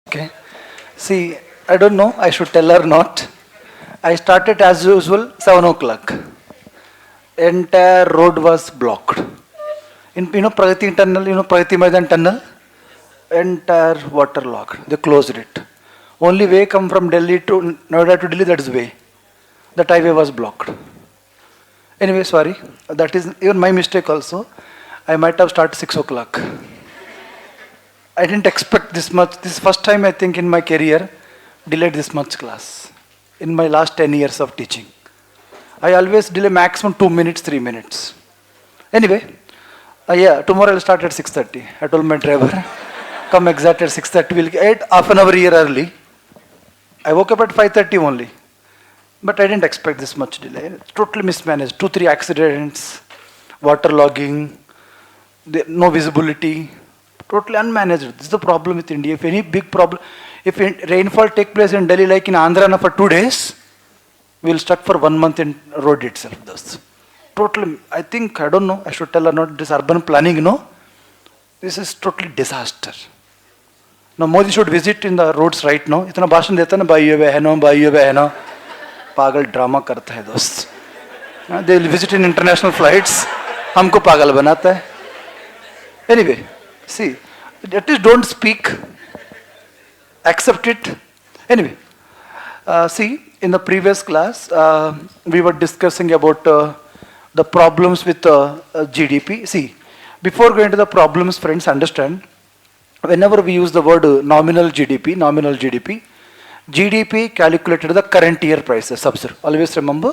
Okay. See, I don't know, I should tell her not. I started as usual, 7 o'clock. Entire road was blocked. In Pragati tunnel, Pragati Maidan tunnel, entire waterlogged. They closed it. Only way come from Delhi to Noida to Delhi, that is the way. That highway was blocked. Anyway, sorry. That is even my mistake also. I might have started 6 o'clock. I didn't expect this much. This is first time I think in my career delayed this much class. In my last 10 years of teaching. I always delay maximum 2 minutes, 3 minutes. Anyway, yeah, tomorrow I'll start at 6:30. I told my driver, come exact at 6:30. We'll get half an hour here early. I woke up at 5:30 only. But I didn't expect this much delay. Totally mismanaged. 2, 3 accidents, waterlogging, no visibility. Totally unmanaged. This is the problem with India. If any big problem, if rainfall take place in Delhi like in Andhra for 2 days, we'll stuck for 1 month in road itself. Thus, totally, I think, I don't know, I should tell her not this urban planning, this is totally disaster. Now Modi should visit in the roads right now. इतना भाषण देता है ना भाइयों बहनों पागल drama करता है दोस्त. They will visit in international flights. हमको पागल बनाता है. Anyway, see, at least don't speak. Accept it. Anyway, see, in the previous class, we were discussing about the problems with GDP. See, before going to the problems, friends, understand, whenever we use the word nominal GDP, GDP calculated the current year prices. Always remember,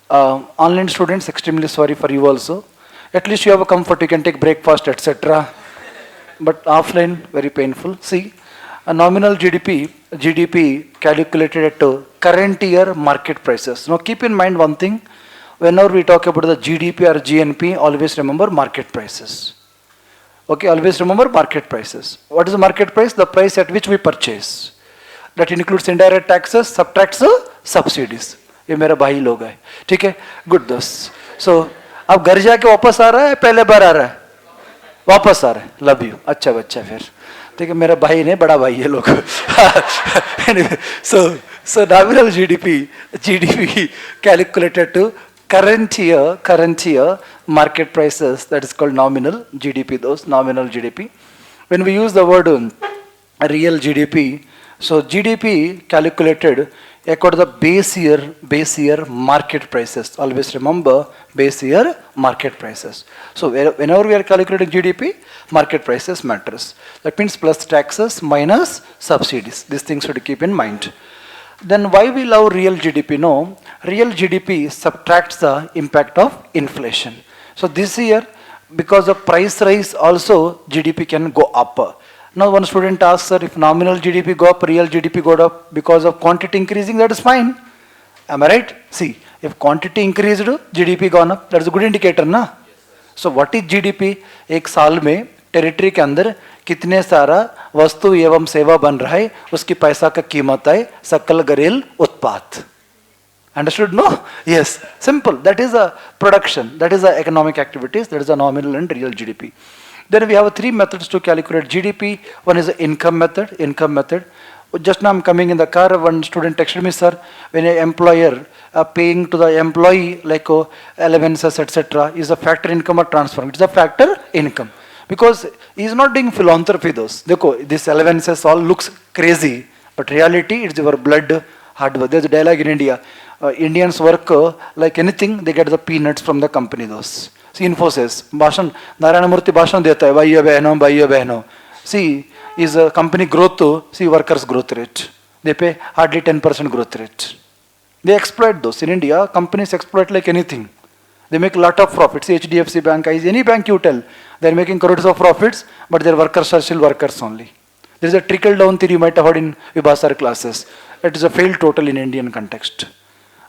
online students, extremely sorry for you also. At least you have a comfort, you can take breakfast, etc. But offline, very painful. See, a nominal GDP calculated at current year market prices. Now keep in mind one thing, whenever we talk about the GDP or GNP, always remember market prices. Okay, always remember market prices. What is the market price? The price at which we purchase. That includes indirect taxes, subtracts subsidies. ये मेरा भाई लोग है, ठीक है? Good दोस्त. So, अब घर जाके वापस आ रहा है, पहले बार आ रहा है? वापस आ रहा है. Love you. अच्छा बच्चा फिर. ठीक है, मेरा भाई ने बड़ा भाई है लोग. Anyway, so nominal GDP calculated to current year market prices, that is called nominal GDP, those nominal GDP. When we use the word real GDP, so GDP calculated according to the base year market prices. Always remember base year market prices. So whenever we are calculating GDP, market prices matters. That means plus taxes minus subsidies. These things should keep in mind. Then why we love real GDP? No, real GDP subtracts the impact of inflation. So this year, because of price rise also, GDP can go up. Now one student asks, sir, if nominal GDP go up, real GDP go up because of quantity increasing, that is fine. Am I right? See, if quantity increased, GDP gone up, that is a good indicator, na? So what is GDP? एक साल में territory के अंदर कितने सारा वस्तु एवं सेवा बन रहा है, उसकी पैसा का कीमत है सकल घरेलू उत्पाद. Understood? No? Yes. Simple. That is a production. That is a economic activities. That is a nominal and real GDP. Then we have 3 methods to calculate GDP. One is the income method. Just now I'm coming in the car, one student texted me, sir, when an employer paying to the employee like allowances, etc., is a factor income or transfer? It is a factor income. Because he is not doing philanthropy those. This allowances all looks crazy, but reality it's your blood, hard work. There's a dialogue in India. Indians work like anything, they get the peanuts from the company those. See, Infosys, Bhashan, Narayana Murthy Bhashan deta hai, bhaiyo behno. See, is a company growth to, see workers growth rate. They pay hardly 10% growth rate. They exploit those. In India, companies exploit like anything. They make a lot of profits. HDFC Bank, any bank you tell, they are making crores of profits, but their workers are still workers only. There is a trickle down theory you might have heard in Vibhasar classes. It is a failed total in Indian context.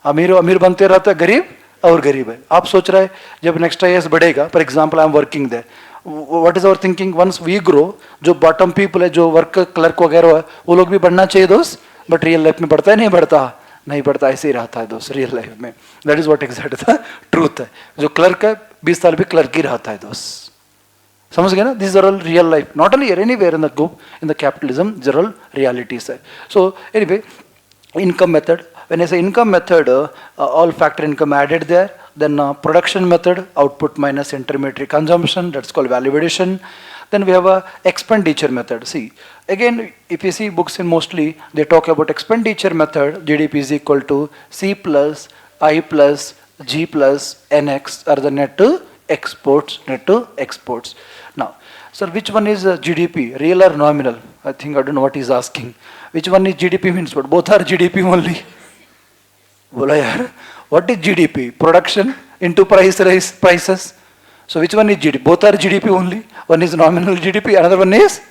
अमीर बनते रहता है, गरीब और गरीब है. आप सोच रहे हैं जब नेक्स्ट IAS बढ़ेगा, for example I am working there, what is our thinking, once we grow, जो बॉटम पीपल है, जो वर्क क्लर्क वगैरह है, वो लोग भी बढ़ना चाहिए दोस्त. बट रियल लाइफ में बढ़ता है नहीं बढ़ता, ऐसे ही रहता है दोस्त रियल लाइफ में. That is what exact the truth है. जो क्लर्क है 20 साल भी क्लर्क ही रहता है दोस्त. समझ गए ना? These are all real life, not only here, anywhere in the globe, in the capitalism, these are all realities. So anyway, income method. When I say income method, all factor income added there. Then production method, output minus intermediary consumption, that's called value addition. Then we have a expenditure method. See, again, if you see books in mostly, they talk about expenditure method. GDP is equal to C plus I plus G plus NX are the net to exports, net to exports. Now, sir, which one is GDP, real or nominal? I think I don't know what he's asking. Which one is GDP means what? Both are GDP only. बोला यार, what is GDP? Production into prices. So which one is GDP? Both are GDP only. One is nominal GDP, another one is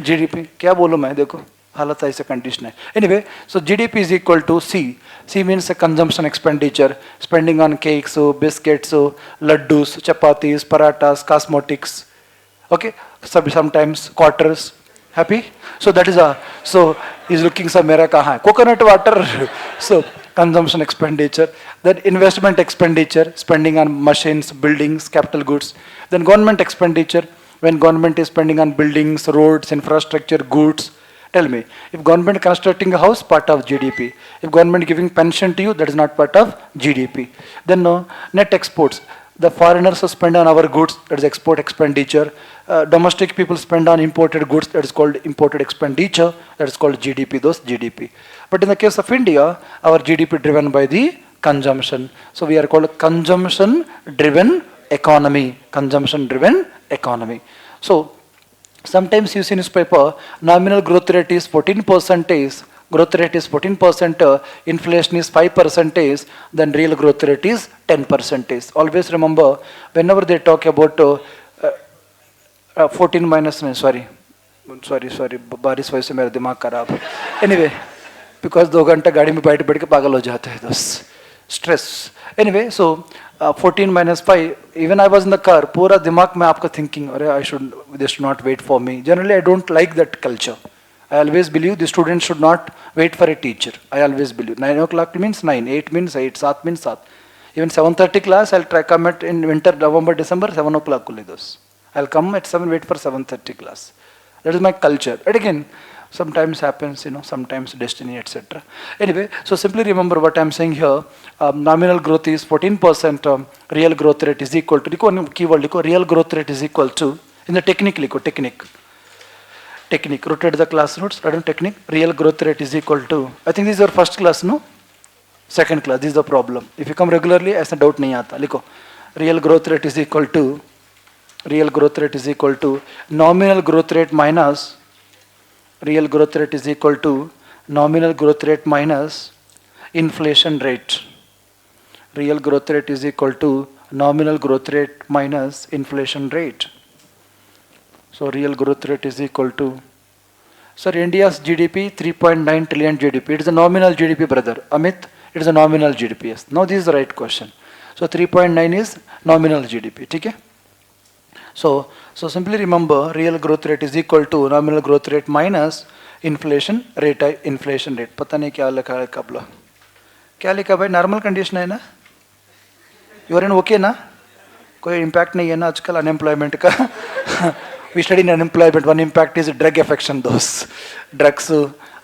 GDP. क्या बोलूँ मैं, देखो हालत ऐसे condition है. Anyway, so GDP is equal to C. C means a consumption expenditure, spending on cakes, biscuits, laddus, chapatis, paratas, cosmetics. Okay, sometimes quarters. Happy? So that is so he's looking some mera kahan hai? Coconut water. So consumption expenditure. Then investment expenditure, spending on machines, buildings, capital goods. Then government expenditure, when government is spending on buildings, roads, infrastructure, goods. Tell me, if government constructing a house, part of GDP. If government giving pension to you, that is not part of GDP. Then net exports. The foreigners spend on our goods, that is export expenditure. Domestic people spend on imported goods, that is called imported expenditure, that is called GDP, those GDP. But in the case of India, our GDP driven by the consumption. So we are called consumption driven economy, consumption driven economy. So sometimes you see newspaper, nominal growth rate is 14%, growth rate is 14%, inflation is 5%, then real growth rate is 10%. Always remember, whenever they talk about 14 minus, sorry, बारिश वजह से मेरा दिमाग खराब. Anyway, because 2 घंटा गाड़ी में बैठ के पागल हो जाते हैं दोस्त, stress. Anyway, so 14 minus 5, even I was in the car, पूरा दिमाग में आपका thinking, अरे they should not wait for me. Generally, I don't like that culture. I always believe the students should not wait for a teacher. I always believe 9 o'clock means 9, 8 means 8, 7 means 7. Even 7:30 class, I'll try come at in winter, November, December, 7 o'clock only those. I'll come at 7, wait for 7:30 class. That is my culture. And again, sometimes happens, sometimes destiny, etc. Anyway, so simply remember what I'm saying here. Nominal growth is 14%. Real growth rate is equal to, keyword, real growth rate is equal to, in the technique, technique, rotate the class notes, technique, real growth rate is equal to, I think this is your first class, no? Second class, this is the problem. If you come regularly, ऐसा doubt नहीं आता. लिखो, real growth rate is equal to nominal growth rate minus, real growth rate is equal to nominal growth rate minus inflation rate. Real growth rate is equal to nominal growth rate minus inflation rate. So real growth rate is equal to, sir, India's GDP 3.9 trillion GDP. It is a nominal GDP, brother. Amit, it is a nominal GDP. Yes. Now this is the right question. So 3.9 is nominal GDP. Okay? So simply remember, real growth rate is equal to nominal growth rate minus inflation rate. पता नहीं क्या लिखा है कबला. क्या लिखा भाई? Normal condition है ना? यू आर इन ओके ना? कोई इम्पैक्ट नहीं है ना आजकल अनएम्प्लॉयमेंट का? We study in unemployment, one impact is drug affection, those drugs,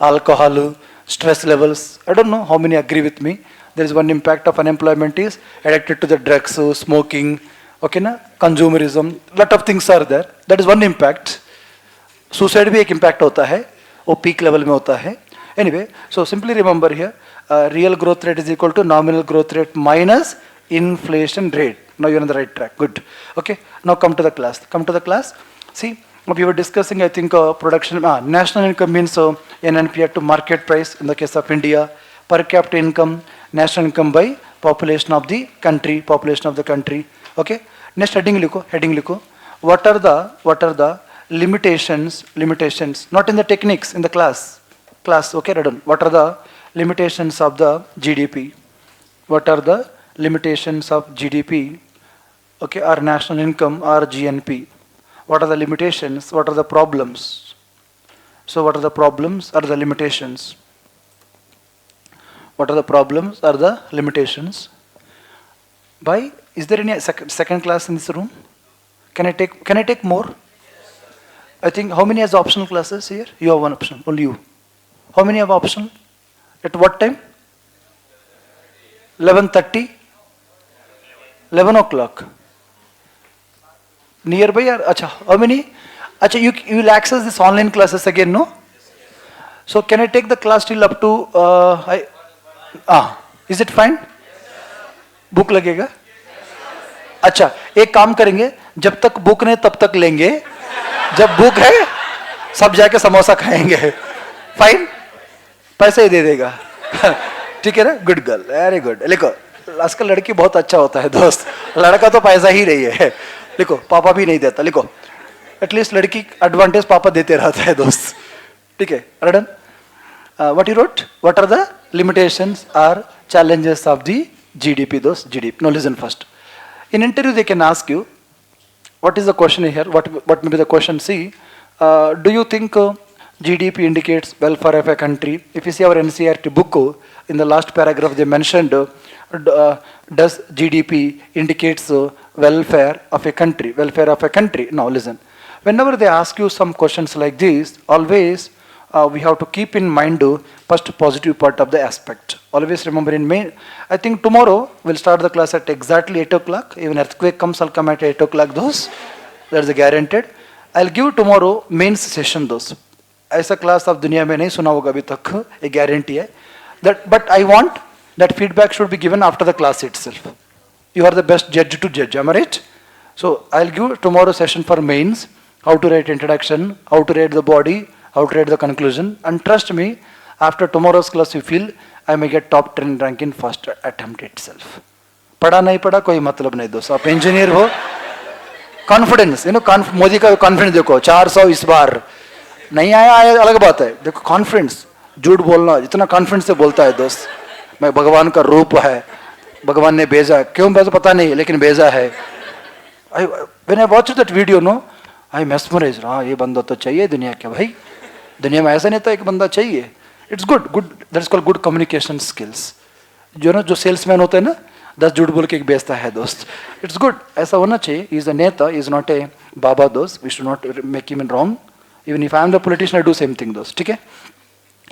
alcohol, stress levels. I don't know how many agree with me. There is one impact of unemployment is addicted to the drugs, smoking, okay na, consumerism, lot of things are there. That is one impact. Suicide भी एक impact होता है, वो peak level में होता है. Anyway, so simply remember here, real growth rate is equal to nominal growth rate minus inflation rate. Now you're on the right track. Good. Okay. Now come to the class. See, we were discussing, I think, production, national income means NNPR to market price in the case of India, per capita income, national income by population of the country. Okay. Next heading liko. What are the limitations, not in the techniques, in the class, okay, Radon. What are the limitations of the GDP? What are the limitations of GDP? Okay, or national income or GNP? What are the limitations? What are the problems? So what are the problems or the limitations? What are the problems or the limitations? Is there any second class in this room? Can I take more? I think how many has optional classes here? You have one option, only you. How many have optional? At what time? 11:30? 11 o'clock. Nearby or acha? How many? Acha, you will access this online classes again, no? So can I take the class till up to is it fine? Book लगेगा? अच्छा, एक काम करेंगे, जब तक book नहीं तब तक लेंगे, जब बुक है सब जाके समोसा खाएंगे. फाइन, पैसे ही दे देगा. ठीक है ना? Good girl, very good. लिखो, आजकल लड़की बहुत अच्छा होता है दोस्त, लड़का तो पैसा ही नहीं है. लिखो, पापा भी नहीं देता. लिखो, एटलीस्ट लड़की एडवांटेज पापा देते रहता है दोस्त. ठीक है, रडन. What you wrote? What are the limitations or challenges of the GDP? Those GDP. No, listen first. In interview, they can ask you, what is the question here? What may be the question? See, do you think GDP indicates welfare of a country? If you see our NCERT book, in the last paragraph they mentioned, does GDP indicates welfare of a country? Welfare of a country. Now listen. Whenever they ask you some questions like this, always we have to keep in mind first positive part of the aspect. Always remember in May, I think tomorrow we'll start the class at exactly 8 o'clock. Even earthquake comes, I'll come at 8 o'clock those. That's guaranteed. I'll give tomorrow mains session those. ऐसा class आप दुनिया में नहीं सुना होगा अभी तक, ये guarantee है. That, but I want that feedback should be given after the class itself. You are the best judge to judge, am I right? So I'll give tomorrow session for mains, how to write introduction, how to write the body, how to write the conclusion, and trust me, after tomorrow's class you feel I may get top 10 rank in first attempt itself. पढ़ा नहीं पढ़ा कोई मतलब नहीं दोस्तों, आप engineer हो. Confidence, you know, Modi का कॉन्फिडेंस देखो, 400 इस बार नहीं आया अलग बात है. देखो कॉन्फिडेंस, झूठ बोलना, इतना कॉन्फिडेंस से बोलता है दोस्त. मैं भगवान का रूप है, भगवान ने भेजा, क्यों भेजा पता नहीं, लेकिन भेजा है. When I watched that video, no, I mesmerized. हाँ, ये बंदा तो चाहिए दुनिया के भाई, दुनिया में ऐसा नहीं था, एक बंदा चाहिए. It's good, that's called good communication skills. जो ना, जो सेल्समैन होता है ना, 10 झूठ बोल के एक बेचता है दोस्त. इट्स गुड, ऐसा होना चाहिए. इज अ नेता, इज नॉट ए बाबा दोस्त. We should not make him in wrong. Even if I am the politician, I do same thing दोस्त. ठीक है,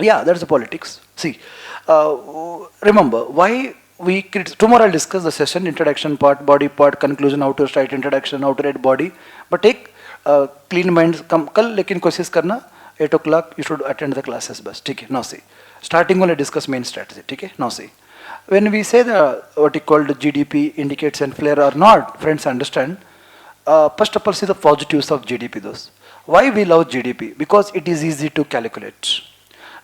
या that's the politics. See, remember why we tomorrow I'll discuss the session, introduction part, body part, conclusion, how to write introduction, how to write body. But take clean mind. कल लेकिन कोशिश करना 8 o'clock you should attend the classes बस. ठीक है, now see, starting only discuss main strategy. ठीक है, now see, when we say the what is called GDP indicates and flare or not, friends understand. First of all, see the positives of GDP. Those why we love GDP, because it is easy to calculate.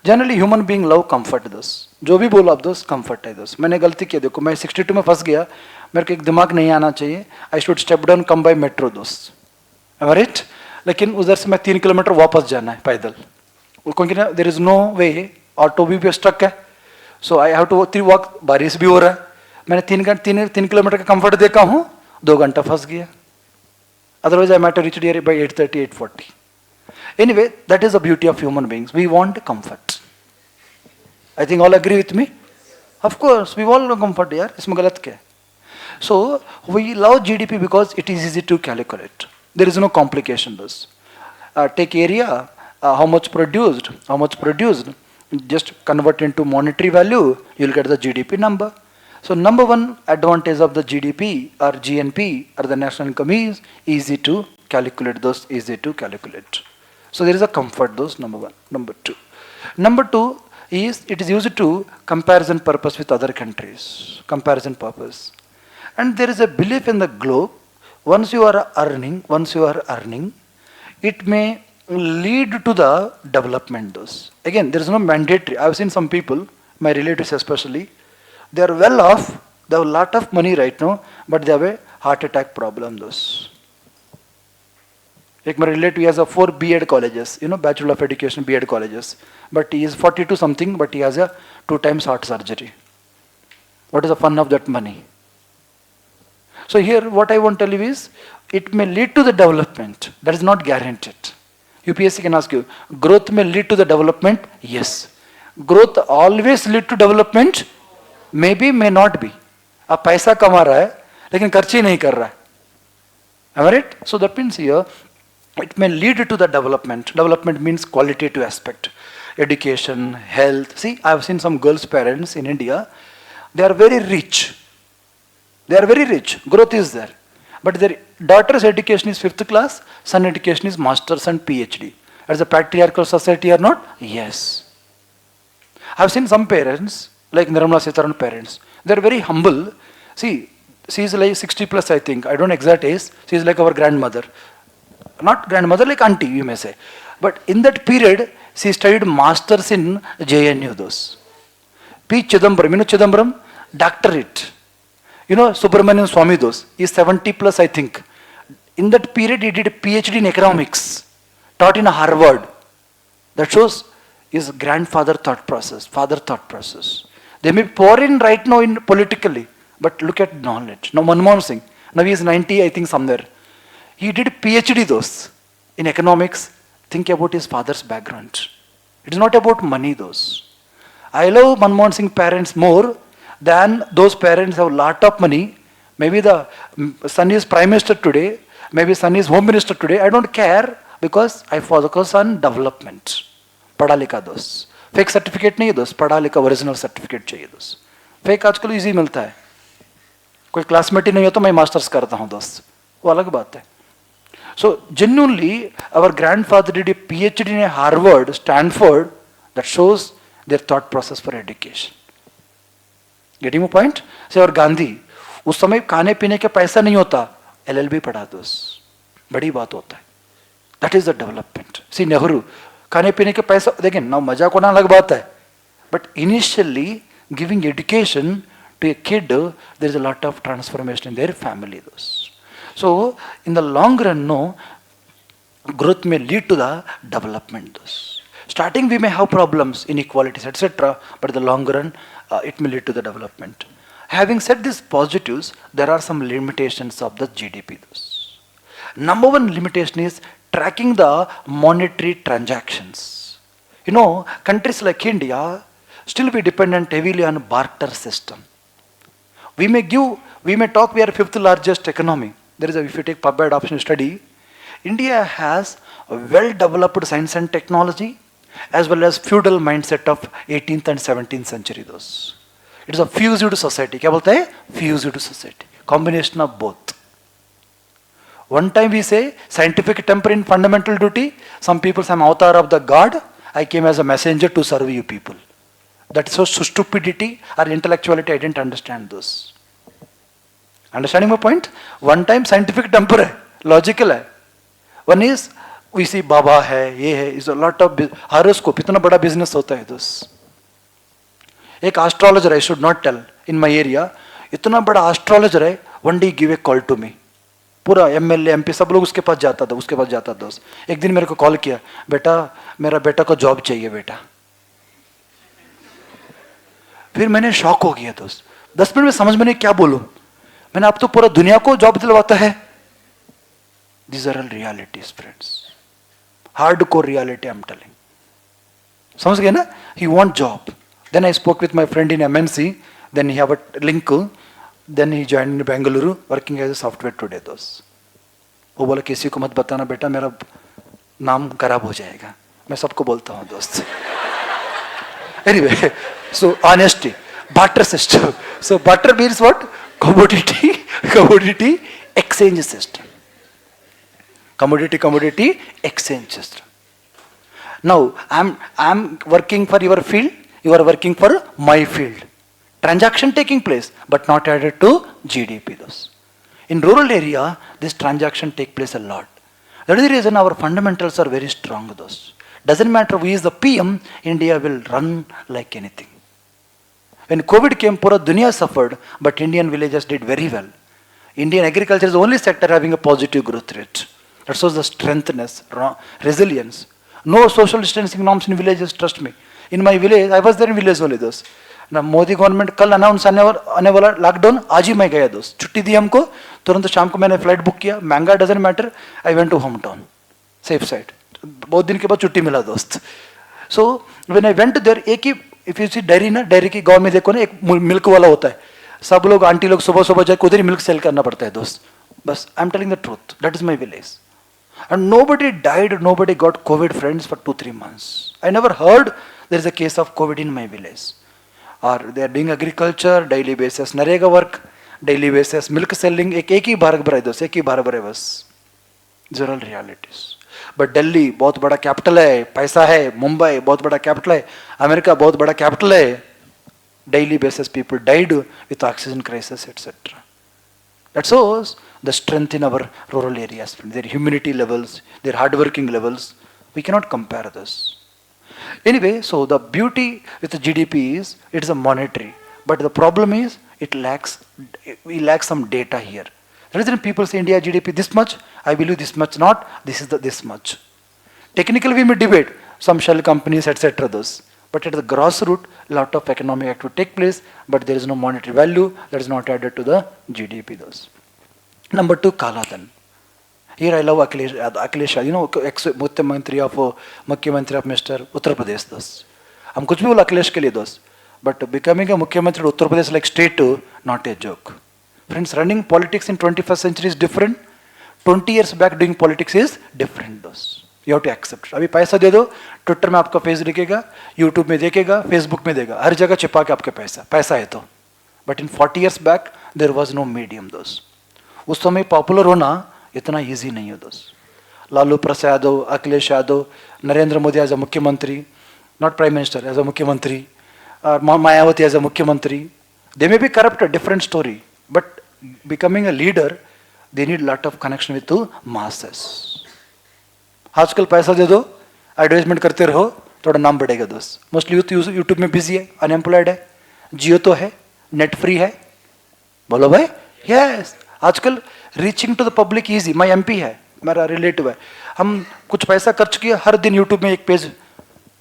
Generally human being love comfort दोस्त. जो भी बोलो आप दोस्त, comfort है दोस्त. मैंने गलती की, देखो मैं 62 में फंस गया, मेरे को एक दिमाग नहीं आना चाहिए. I should step down, come by metro दोस्त, राइट. लेकिन उधर से मैं 3 किलोमीटर वापस जाना है पैदल, क्योंकि ना there is no way, auto भी स्टक है. So I have to walk. बारिश भी हो रहा है, मैंने 3 किलोमीटर का कंफर्ट देखा हूँ, 2 घंटा फंस गया. Otherwise I might reach there by 8:30, 8:40. Anyway, that is the beauty of human beings. We want comfort. I think all agree with me. Of course, we all want comfort. यार, इसमें गलत क्या है? So we love GDP because it is easy to calculate. There is no complication. Thus, take area, how much produced. Just convert into monetary value. You'll get the GDP number. So number one advantage of the GDP or GNP or the national income is easy to calculate. Those easy to calculate. So there is a comfort, those number one. Number two is it is used to comparison purpose with other countries. Comparison purpose. And there is a belief in the globe, once you are earning, it may lead to the development. Those. Again, there is no mandatory. I have seen some people, my relatives especially, they are well off, they have a lot of money right now, but they have a heart attack problem. Those. एक मेरा relative has 4 B.Ed colleges, you know, Bachelor of Education B.Ed colleges, but he is 42 something, but he has a 2 times heart surgery. What is the fun of that money? So here what I want to tell you is, it may lead to the development, that is not guaranteed. UPSC can ask you, growth may lead to the development? Yes. Growth always lead to development? Maybe, may not be. आप पैसा कमा रहा है, लेकिन खर्च ही नहीं कर रहा है. Am I right? So that means here, it may lead to the development. Development means qualitative aspect. Education, health. See, I have seen some girls' parents in India, they are very rich. They are very rich. Growth is there. But their daughter's education is 5th class, son education is master's and PhD. As a patriarchal society or not? Yes. I have seen some parents, like Nirmala Sitaraman parents, they are very humble. See, she is like 60 plus, I think. I don't know exact age. She is like our grandmother. Not grandmother, like auntie, you may say. But in that period, she studied masters in JNU, those. P. Chidambaram, you know Chidambaram? Doctorate. You know Subramanian Swami, those. He is 70 plus, I think. In that period, he did a PhD in economics, taught in Harvard. That shows his grandfather thought process, father thought process. They may be poor in right now in politically, but look at knowledge. Now Manmohan Singh, now he is 90, I think, somewhere. He did PhD those in economics. Think about his father's background. It is not about money those. I love Manmohan Singh parents more than those parents have a lot of money. Maybe the son is prime minister today, maybe son is home minister today. I don't care because I focus on development. पढ़ा लिखा दोस्त. Fake certificate नहीं है दोस्त, पढ़ा लिखा original certificate चाहिए दोस्त. फेक आजकल इजी मिलता है. कोई क्लासमेट ही नहीं हो तो मैं मास्टर्स करता हूँ दोस्त, वो अलग बात है. So genuinely, our grandfather did a PhD in Harvard, Stanford. That shows their thought process for education. Getting my point? Say और गांधी, उस समय खाने पीने के पैसा नहीं होता, LLB पढ़ा दो, बड़ी बात होता है. That is the development. See Nehru, खाने पीने के पैसा देखें ना, मजाक होना अलग बात है. But initially giving education to a kid, there is a lot of transformation in their family. Those. So, in the long run, no, growth may lead to the development. Those. Starting, we may have problems, inequalities, etc. But in the long run, it may lead to the development. Having said these positives, there are some limitations of the GDP. Those. Number one limitation is tracking the monetary transactions. You know, countries like India still be dependent heavily on barter system. We may talk we are 5th largest economy. There is a, if you take PubMed adoption study, India has a well-developed science and technology as well as feudal mindset of 18th and 17th century. Those. It is a fused society. क्या बोलते हैं? Fused society. Combination of both. One time we say scientific temper in fundamental duty. Some people say I'm avatar of the God. I came as a messenger to serve you people. That is so stupidity or intellectuality. I didn't understand those. Understanding my point? One time scientific temper है, logical है. One is we see बाबा है, ये है, is a lot of horoscope. इतना बड़ा business होता है दोस्त. एक astrologer, I should not tell, in my area, इतना बड़ा astrologer है. One day give a call to me. पूरा MLA, MP सब लोग उसके पास जाता था, उसके पास जाता दोस्त. एक दिन मेरे को कॉल किया, बेटा मेरा बेटा को जॉब चाहिए बेटा. फिर मैंने शॉक हो गया दोस्त. 10 मिनट में समझ में नहीं क्या बोलूं. मैंने आप तो पूरा दुनिया को जॉब दिलवाता है. These are all realities, friends. Hardcore reality, I'm telling. समझ गए ना? He want job. Then I spoke with my friend in MNC. Then he have a link. Then he joined in Bengaluru, working as a software today. दोस्त. वो बोला किसी को मत बताना बेटा, मेरा नाम खराब हो जाएगा. मैं सबको बोलता हूँ दोस्त. Anyway, so honesty, barter system. So barter means what? Commodity exchange system. Commodity exchange system. Now I'm working for your field, you are working for my field. Transaction taking place, but not added to GDP. Those. In rural area, this transaction take place a lot. That is the reason our fundamentals are very strong. Those. Doesn't matter who is the PM, India will run like anything. When COVID came, pura dunya suffered, but Indian villages did very well. Indian agriculture is the only sector having a positive growth rate. That shows the strengthness, resilience. No social distancing norms in villages, trust me. In my village, I was there in village only those. ना Modi government कल announce आने वाला lockdown, आज ही मैं गया दोस्त. छुट्टी दी हमको, तुरंत शाम को मैंने फ्लाइट बुक किया. महंगा doesn't matter, I went to home town, safe side. बहुत दिन के बाद छुट्टी मिला दोस्त. So when I went there, एक ही इफ यू सी डेयरी ना, डेयरी की गांव में देखो ना, एक मिल्क वाला होता है. सब लोग आंटी लोग सुबह सुबह जाकर उधर ही मिल्क सेल करना पड़ता है दोस्त. Bas, I'm telling the truth. That is my village. And nobody died, nobody got COVID, friends, for 2-3 months. I never heard there is a case of COVID in my village. Or they are doing agriculture, daily basis, Narega work, daily basis, milk selling, एक ही बार बराई दोस्त, एक ही बार बराई बस. These are all realities. But Delhi बहुत बड़ा capital है, पैसा है, मुंबई बहुत बड़ा कैपिटल है, अमेरिका बहुत बड़ा कैपिटल है. Daily basis people died with oxygen crisis, etc. That shows the strength in our rural areas, their humanity levels, their hardworking levels. We cannot compare this. Anyway, so the beauty with the GDP is it is a monetary, but the problem is we lack some data here. The reason people say India GDP this much, I believe this much not, this is this much. Technically we may debate some shell companies, etc. those. But at the grassroots, a lot of economic activity take place, but there is no monetary value that is not added to the GDP those. Number 2, Kala Dhan. Here I love Akhilesh, you know, ex-Mukhyamantri of Mr. Uttar Pradesh those. हम कुछ भी बोला अखिलेश के लिए दोस्त, but becoming a Mukhyamantri of Uttar Pradesh like state, not a joke. Friends, running politics in 21st century is different. 20 years back doing politics is different those. You have to accept. अभी पैसा दे दो, Twitter में आपका face दिखेगा, YouTube में देखेगा, Facebook में देगा, हर जगह छिपा के आपके पैसा है तो. But in 40 years back there was no medium दोस्त. उस समय पॉपुलर होना इतना ईजी नहीं है दोस्त. लालू प्रसाद यादव, अखिलेश यादव, नरेंद्र मोदी एज अ मुख्यमंत्री, not prime minister, as a मुख्यमंत्री, मायावती एज अ मुख्यमंत्री, they may be corrupt, different story, but becoming a leader they need lot of connection with masses. आजकल पैसा दे दो, एडवर्टाइजमेंट करते रहो, थोड़ा नाम बढ़ेगा दोस्त. मोस्टली यूथ यूट्यूब में बिजी है, अनएम्प्लॉयड है, जियो तो है, नेट फ्री है, बोलो भाई. यस, आजकल reaching to the public easy. My MP है, मेरा रिलेटिव है, हम कुछ पैसा खर्च किया, हर दिन यूट्यूब में एक पेज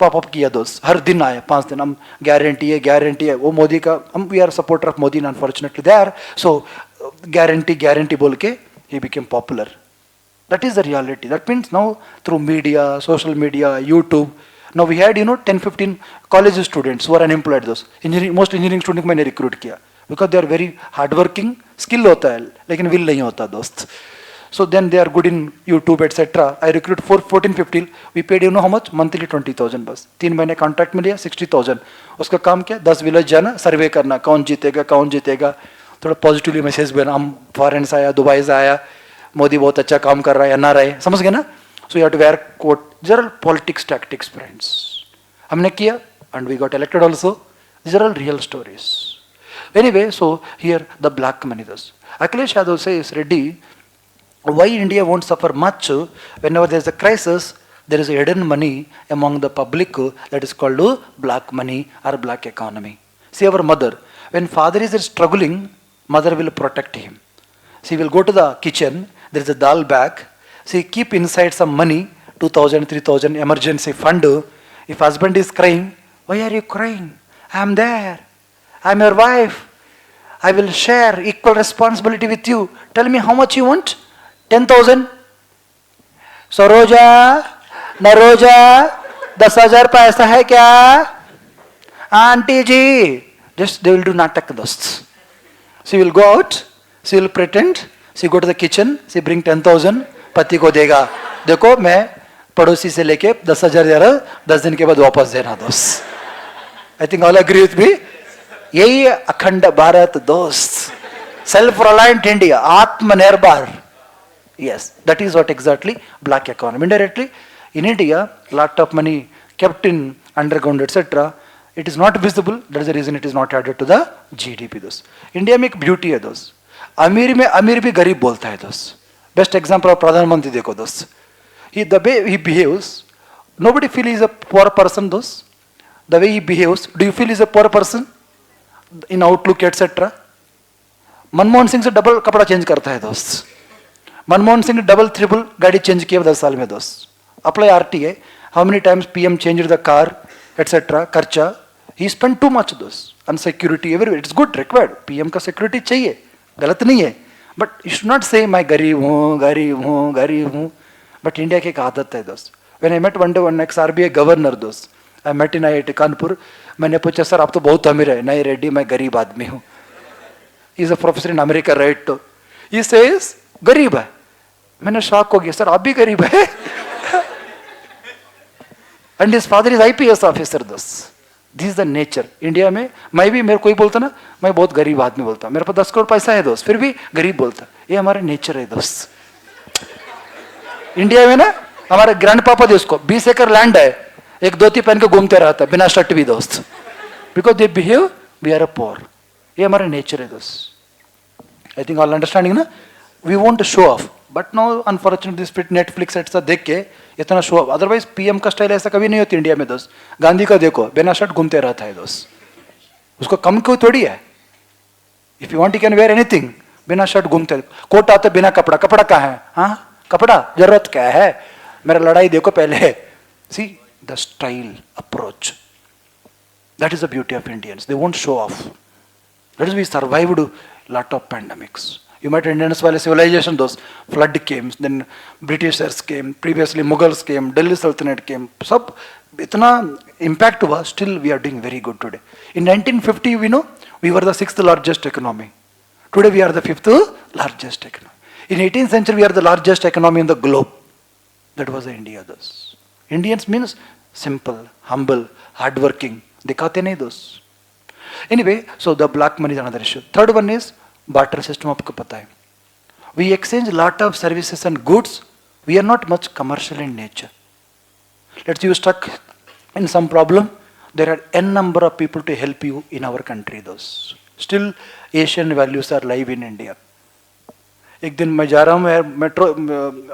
पॉपअप किया दोस्त, हर दिन आया 5 दिन. हम गारंटी है वो मोदी का, हम we are supporter of Modi unfortunately they are, so guarantee बोल के he became popular. That is the reality. That means now through media, social media, YouTube, now we had 10-15 college students who are unemployed. Those most engineering students मैंने recruit किया because they are very hardworking. Skill होता है लेकिन will नहीं होता दोस्त. So then they are good in YouTube, etc. I recruit 14-15. We paid how much? Monthly 20,000 बस. 3 महीने contract में लिया 60,000. उसका काम क्या? 10 विलेज जाना, सर्वे करना, कौन जीतेगा, थोड़ा पॉजिटिवली मैसेज देना. हम फॉरेन से आया, दुबई से आया, मोदी बहुत अच्छा काम कर रहा है, एनआर है, समझ गए ना. So you have to wear coat. जरल पॉलिटिक्स टैक्टिक्स फ्रेंड्स हमने किया and we got elected also. These are all real stories. Anyway, so here the black money those. Akhilesh Yadav says Reddy, why India won't suffer much whenever there is a crisis? There is a hidden money among the public that is called black money or black economy. See, our mother, when father is struggling, mother will protect him. She will go to the kitchen, there is a dal bag, she keep inside some money, 2,000, 3,000 emergency fund. If husband is crying, why are you crying? I am there. I am your wife. I will share equal responsibility with you. Tell me how much you want? 10,000? Saroja, नरोजा, 10,000 पैसा है क्या? Aunty ji. Just they will do natak dosts. She will go out. She will pretend, she go to the kitchen, she bring 10,000, पति को देगा, देखो मैं पड़ोसी से लेके 10,000 दे रहा, 10 दिन के बाद वापस देना दोस्त. I think all agree with me. यही अखंड भारत दोस्त, self reliant India, आत्मनिर्भर. Yes, that is what exactly black economy. Indirectly, in India, lot of money kept in underground, etc. It is not visible. That is the reason it is not added to the GDP दोस्त. India में एक beauty है दोस्त. अमीर में अमीर भी गरीब बोलता है दोस्त. बेस्ट एग्जांपल ऑफ प्रधानमंत्री देखो दोस्त. The way he behaves, nobody feel is a poor person दोस्त. The way he behaves, do you feel is a poor person in outlook etcetera? Manmohan Singh से डबल कपड़ा चेंज करता है दोस्त. मनमोहन सिंह ने डबल ट्रिपल गाड़ी चेंज किया 10 साल में दोस्त. Apply RTA, how many times PM change the car etcetera, खर्चा. ही स्पेंड टू मच दोस्त. On security everywhere. It's good, required. PM का सिक्योरिटी चाहिए, गलत नहीं है, बट यू शुड नॉट से मैं गरीब हूँ. बट इंडिया की एक आदत है दोस्त. When I met one ex RBI governor दोस्त, I met in IIT Kanpur. मैंने पूछा सर आप तो बहुत अमीर है. नहीं रेड्डी, मैं गरीब आदमी हूँ. He is a professor in America, right? He says गरीब है। मैंने शॉक हो गया, सर आप भी गरीब है? And his father is IPS officer. This is the nature. India में मैं भी, मेरे कोई बोलता ना मैं बहुत गरीब आदमी बोलता, मेरे पास 10 करोड़ पैसा है दोस्त, फिर भी गरीब बोलता। ये हमारा नेचर है दोस्त। इंडिया में ना हमारे ग्रैंड पापा दोस्त को 20 एकड़ लैंड है, एक धोती पहन के घूमते रहता है बिना शर्ट भी दोस्त, because they behave we are a poor. ये हमारा नेचर है दोस्त। आई थिंक ऑल अंडरस्टैंडिंग ना। We want show off, but no unfortunately Netflix ऐसा देख के इतना शो ऑफ। अदरवाइज पीएम का स्टाइल ऐसा कभी नहीं होती इंडिया में दोस्त। गांधी का देखो बिना शर्ट घूमते रहता है दोस्त, उसको कम कोई थोड़ी है। If you want you can wear anything, बिना शर्ट घूमते। कोट आते बिना कपड़ा, कपड़ा कहाँ है? हाँ कपड़ा जरूरत क्या है? मेरा लड़ाई देखो पहले। See the style approach, that is the beauty of Indians. They won't show off. That is we survived lot of pandemics. You might Indians wale civilization, those flood came, then Britishers came, previously Mughals came, Delhi Sultanate came. सब इतना impact हुआ, still we are doing very good today. In 1950, we know we were the 6th largest economy. Today we are the 5th largest economy. In 18th century, we are the largest economy in the globe. That was India. Those Indians means simple, humble, hardworking. दिखाते नहीं दोस्त. Anyway, so the black money is another issue. Third one is barter system. आपको पता है we exchange lot of services and goods, we are not much commercial in nature. Let's you stuck in some problem, there are an number of people to help you in our country. दोस्त still Asian values are live in India. एक दिन मैं जा रहा हूँ metro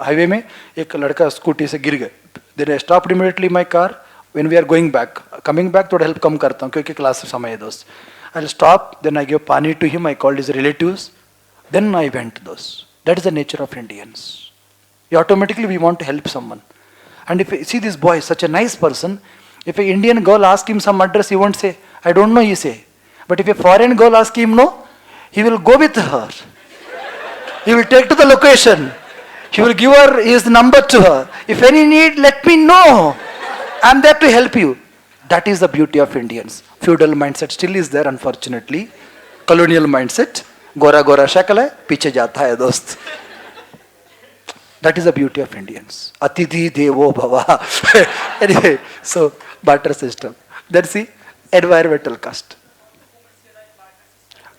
highway में, एक लड़का स्कूटी से गिर गए। Then I stopped immediately my car. When we are going back, coming back थोड़ा हेल्प कम करता हूँ क्योंकि क्लास से समय है दोस्त। I'll stop, then I give pani to him, I called his relatives, then I went those. That is the nature of Indians. Automatically we want to help someone. And if you see this boy, such a nice person, if an Indian girl asks him some address, he won't say, I don't know, he say. But if a foreign girl asks him no, he will go with her. He will take to the location. He will give her his number to her. If any need, let me know. I'm there to help you. That is the beauty of Indians. Feudal mindset still is there, unfortunately. Colonial mindset. Gora Gora शक्ल है, पीछे जाता है दोस्त. That is the beauty of Indians. Atithi devo bhava. Anyway, so barter system. That's the environmental cost.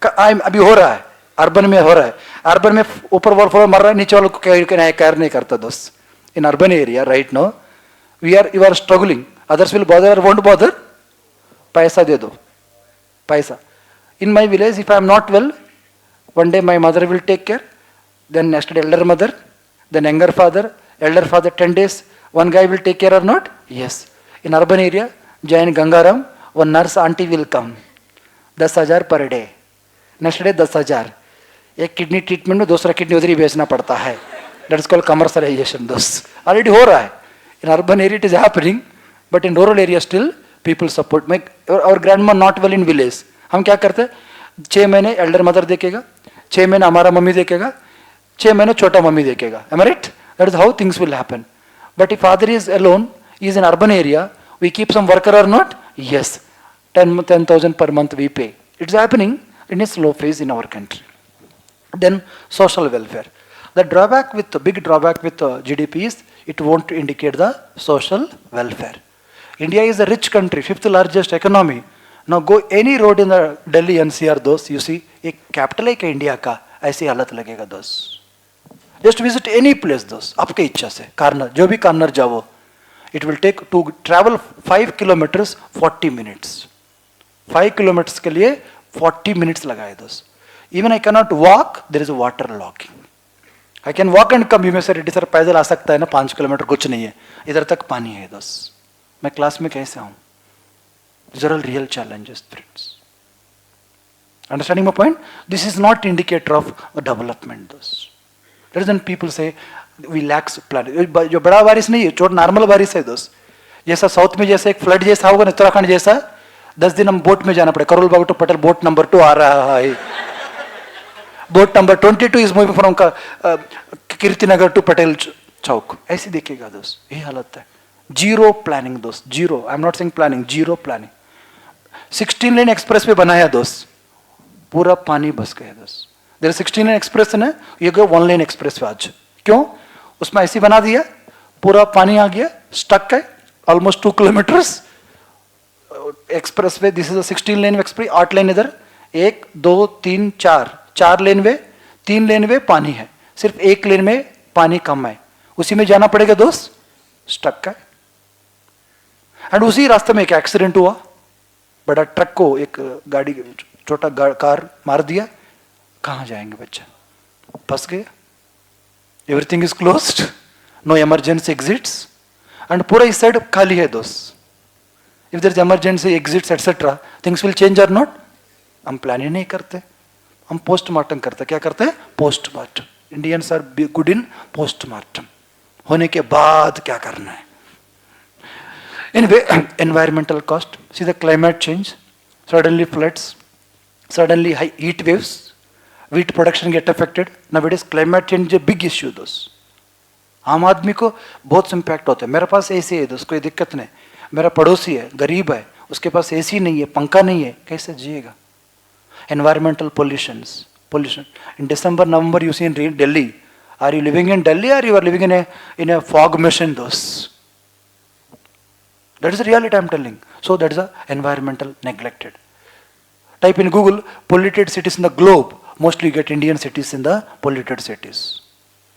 अभी हो रहा है, अर्बन में हो रहा है. अर्बन में ऊपर वॉल फ्लोर मर रहा है, नीचे वालों को केयर नहीं करता दोस्त. In urban area right now, you are struggling. Others will bother or won't bother. पैसा दे दो, पैसा. In my village, if I am not well, one day my mother will take care, then next day elder mother, then younger father, elder father 10 days, one guy will take care or not? Yes. In urban area, Jain Gangaram, one nurse auntie will come, 10,000 per day. Next day 10,000. एक kidney treatment में दूसरा kidney उधर ही बेचना पड़ता है. That is called commercialization. दोस्त already हो रहा है. In urban area it is happening, but in rural area still people support. Our grandma not well in village. हम क्या करते हैं? 6 महीने एल्डर मदर देखेगा, 6 महीने हमारा मम्मी देखेगा, 6 महीने छोटा मम्मी देखेगा. Am I right? That is how things will happen. But if father is alone, he is in urban area, we keep some worker or not? Yes. 10,000 per month we pay. It's happening in a slow phase in our country. Then social welfare. The big drawback with GDP is it won't indicate the social welfare. India is a rich country, 5th largest economy. Now go any road in the Delhi NCR, those you see, एक capital है क्या India का, ऐसी हालत लगेगा दोस्त. Just visit any place दोस्त, आपके इच्छा से, कार्नर, जो भी कार्नर जाओ. It will take to travel 5 kilometers 40 minutes. 5 kilometers के लिए 40 minutes लगाए दोस्त. Even I cannot walk, there is a water logging. I can walk and come. You may say, Reddy sir पैदल आ सकता है ना, 5 किलोमीटर कुछ नहीं है, इधर तक पानी है दोस्त. मैं क्लास में कैसे आऊं? These are all real challenges, friends. Understanding my point? This is not indicator of a development. Those. That is when people say we lack plan. जो बड़ा बारिश नहीं है, छोटा नॉर्मल बारिश है दोस्त. जैसा साउथ में जैसे एक फ्लड जैसा होगा ना, उत्तराखंड जैसा, 10 दिन हम बोट में जाना पड़े. Karol Babu to Patel boat number 2 आ रहा है. Boat number 22 is moving from Kirtinagar to Patel Chowk. ऐसे देखिएगा दोस्त, यही हालत है. जीरो प्लानिंग दोस्त, zero. I am not saying planning, zero planning. 16 lane expressway बनाया दोस्त, पूरा पानी बस गया दोस्त. देयर 16 लेन एक्सप्रेस है, ये गए 1 लेन एक्सप्रेस वे आज। क्यों? उसमें ऐसी बना दिया, पूरा पानी आ गया, स्टक है almost 2 kilometres express way. This is a 16 lane express, 8 लेन इधर, 1 2 3 4 लेन वे, 3 लेन वे पानी है, सिर्फ 1 लेन में पानी कम है, उसी में जाना पड़ेगा दोस्त, स्टक है। एंड उसी रास्ते में एक एक्सीडेंट हुआ, बड़ा ट्रक को एक गाड़ी, छोटा कार मार दिया, कहां जाएंगे बच्चा, फंस गया, everything is closed, no emergency exits, and पूरा इस साइड खाली है दोस्त। If there is emergency exits etcetera, things will change और नॉट। हम प्लान ही नहीं करते, हम पोस्टमार्टम करते। क्या करते हैं? Postmortem. Indians are good in postmortem, होने के बाद क्या करना है। Anyway, environmental cost. See the climate change, suddenly floods, suddenly high heat waves, wheat production get affected. Nowadays climate change is a big issue दोस्त। आम आदमी को बहुत इम्पैक्ट होता है। मेरे पास एसी है दोस्त, कोई दिक्कत नहीं, मेरा पड़ोसी है, गरीब है, उसके पास एसी नहीं है, पंखा नहीं है, कैसे जिएगा। Environmental pollution. In December, November, you see in Delhi. Are you living in Delhi or you are living in a fog machine those? That is the reality I am telling. So that is the environmental neglected. Type in Google polluted cities in the globe. Mostly you get Indian cities in the polluted cities.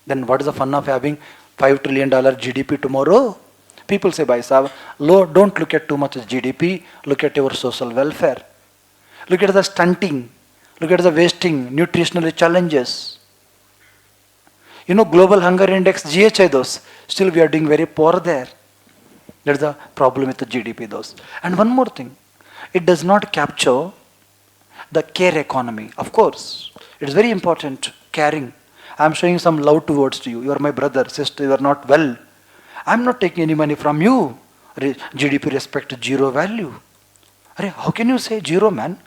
Then what is the fun of having $5 trillion GDP tomorrow? People say, bhai sahab, don't look at too much GDP, look at your social welfare. Look at the stunting, look at the wasting, nutritional challenges. You know, global hunger index, GHI those, still we are doing very poor there. That's the problem with the GDP those. And one more thing, it does not capture the care economy. Of course, it's very important, caring. I'm showing some love towards to you. You are my brother, sister, you are not well. I'm not taking any money from you. GDP respect to zero value. How can you say zero, man?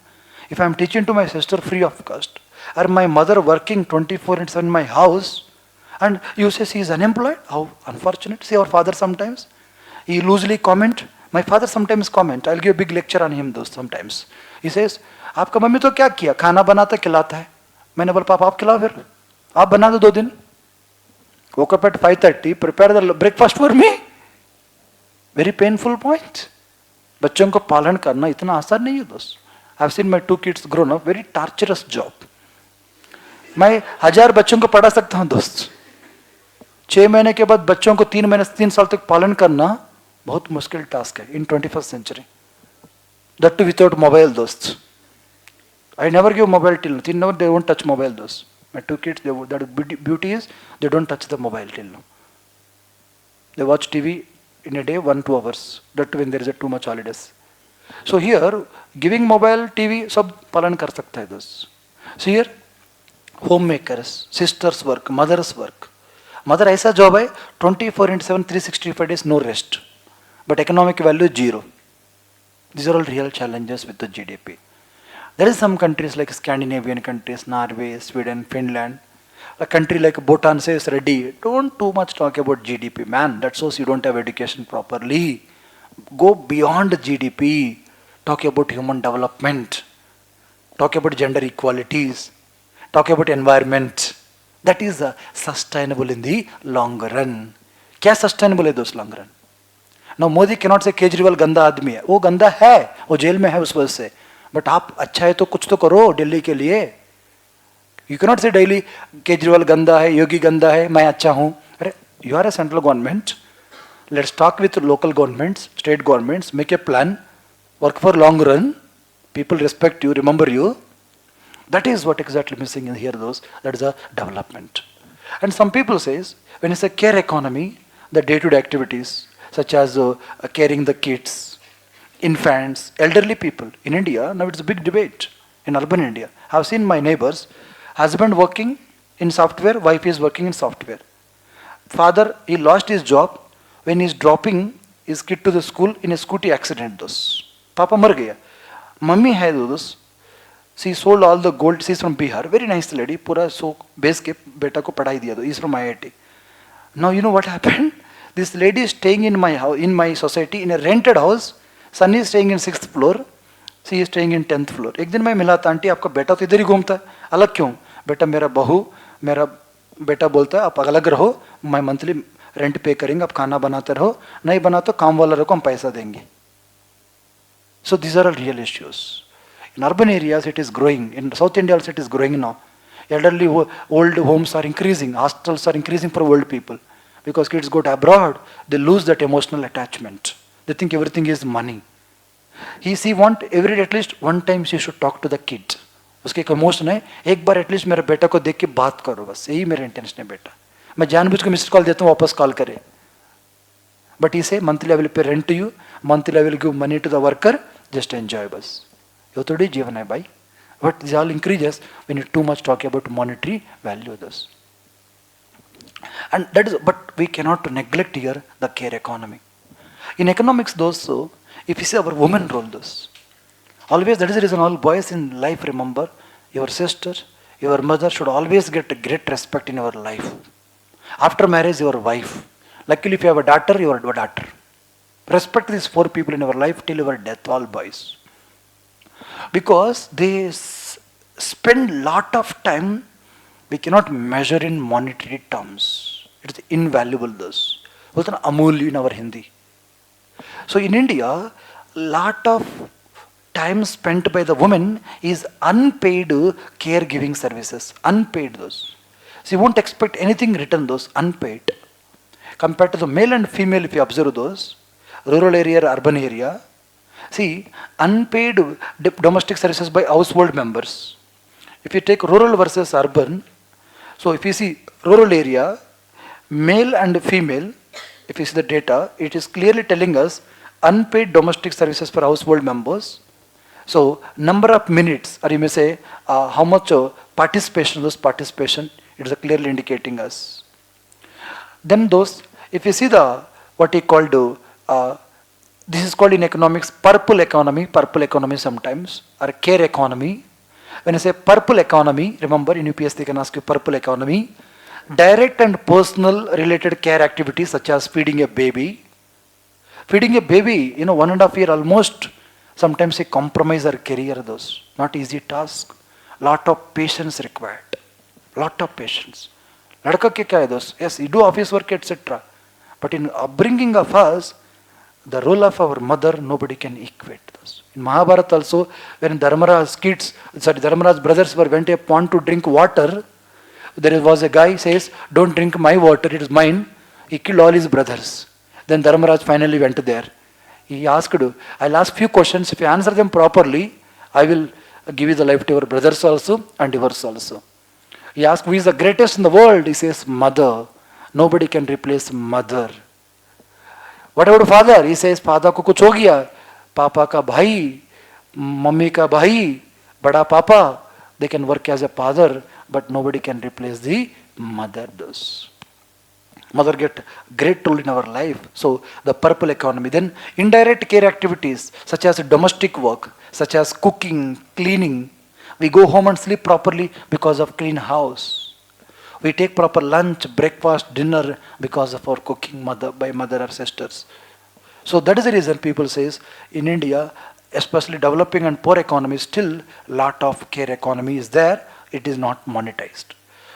If I'm teaching to my sister free of cost, or my mother working 24/7 in my house, and you say she is unemployed, how unfortunate. See our father sometimes, he loosely comment. My father sometimes comment. I'll give a big lecture on him those sometimes. He says, आपका mummy तो क्या किया, खाना बनाता खिलाता है। मैंने बोला पापा आप खिलाओ फिर, आप बना दो 2 दिन। Woke up at 5:30, prepare the breakfast for me. Very painful point. बच्चों को पालन करना इतना आसान नहीं है दोस्त। I've seen my 2 kids grown up, very torturous job. मैं 1000 बच्चों को पढ़ा सकता हूँ दोस्त, 6 महीने के बाद बच्चों को 3 महीने 3 साल तक पालन करना बहुत मुश्किल टास्क है in 21st century. That too without mobile दोस्त. I never give mobile till now. They won't touch mobile those. My 2 kids, that beauty is they don't touch the mobile till now. They watch TV in a day 1-2 hours. That too when there is too much holidays. So here, giving mobile, TV, sab palan kar sakta hai those. So here, homemakers, sisters work, mothers work. Mother aisa job hai, 24/7, 365 days, no rest. But economic value is 0. These are all real challenges with the GDP. There is some countries like Scandinavian countries, Norway, Sweden, Finland. A country like Bhutan says, ready, don't too much talk about GDP. Man, that shows you don't have education properly. Go beyond GDP. Talk about human development. Talk about gender equalities. Talk about environment. That is sustainable in the long run. क्या sustainable है दोस्त long run? Now Modi cannot say Kejriwal गंदा आदमी है. वो गंदा है, वो जेल में है उस वजह से. बट आप अच्छा है तो कुछ तो करो दिल्ली के लिए. You cannot say daily Kejriwal गंदा है, योगी गंदा है, मैं अच्छा हूं. अरे you are a central government, let's talk with local governments, state governments, make a plan, work for long run, people respect you, remember you. That is what exactly missing in here those. That is a development. And some people says when it's a care economy, the day to day activities such as caring the kids, infants, elderly people. In India, now it's a big debate in urban India. I've seen my neighbors, husband working in software, wife is working in software. Father, he lost his job when he's dropping his kid to the school in a scooty accident. Those. Papa mar gaya. Mummy hai those. She sold all the gold. She's from Bihar. Very nice lady. Pura so base ke beta ko padhai diya. He's from IIT. Now you know what happened? This lady is staying in my house, in my society, in a rented house. Son is staying in 6th floor, she is staying in 10th floor. एक दिन मैं मिला था, aunty आपका बेटा तो इधर ही घूमता है, अलग क्यों? बेटा मेरा बहू मेरा बेटा बोलता है आप अलग रहो, मैं मंथली रेंट पे करेंगे, आप खाना बनाते रहो, नहीं बना तो काम वाला रखो, हम पैसा देंगे. So these are all real issues. In urban areas it is growing, in South India also it is growing now. Elderly old homes are increasing, hostels are increasing for old people, because kids go to abroad, they lose that emotional attachment, they think everything is money. He want every day at least one time she should talk to the kid. उसके एक emotion है, एक बार at least मेरे बेटा को देख के बात करो, बस यही मेरा इंटेंशन है बेटा. मैं जानबूझ के मिस्ड कॉल देता हूँ, वापस कॉल करे. बट इसे monthly I will pay rent to you, monthly I will give money to the worker, just enjoy बस. ये थोड़ी जीवन है भाई. But this all increases when you too much talk about monetary value this. And that is, but we cannot neglect here the care economy. In economics, also, if you see our women role, this always, that is the reason all boys in life remember your sister, your mother should always get a great respect in your life. After marriage, your wife. Luckily, if you have a daughter, your daughter. Respect these four people in your life till your death, all boys. Because they spend lot of time, we cannot measure in monetary terms. It is invaluable this. What's an amul in our Hindi? So in India, lot of time spent by the woman is unpaid caregiving services. Unpaid those. So you won't expect anything written those, unpaid. Compared to the male and female, if you observe those, rural area or urban area, see, unpaid domestic services by household members. If you take rural versus urban, so if you see rural area, male and female, if you see the data, it is clearly telling us unpaid domestic services for household members. So number of minutes, or you may say how much participation, those participation, it is clearly indicating us. Then those, if you see the, what he called, this is called in economics purple economy sometimes, or care economy. When I say purple economy, remember in UPSC they can ask you purple economy, direct and personal related care activities such as feeding a baby. Feeding a baby, 1.5 year almost, sometimes a compromise or career those. Not easy task. Lot of patience required. Lot of patience. Ladka ke kya hai those? Yes, you do office work, etc. But in upbringing of us, the role of our mother, nobody can equate those. In Mahabharata also, when Dharmaraja's brothers went to a pond to drink water, there was a guy says, don't drink my water, it is mine. He killed all his brothers. Then Dharmaraj finally went there. He asked, I'll ask few questions. If you answer them properly, I will give you the life to your brothers also and yours also. He asked, who is the greatest in the world? He says, mother. Nobody can replace mother. What about father? He says, father ko kuch ho gaya. Papa ka bhai, mummy ka bhai, bada papa. They can work as a father, but nobody can replace the mother does. Mother get great role in our life. So the purple economy. Then indirect care activities such as domestic work, such as cooking, cleaning. We go home and sleep properly because of clean house. We take proper lunch, breakfast, dinner because of our cooking by mother or sisters. So that is the reason people says in India, especially developing and poor economies, still lot of care economy is there. It is not monetized.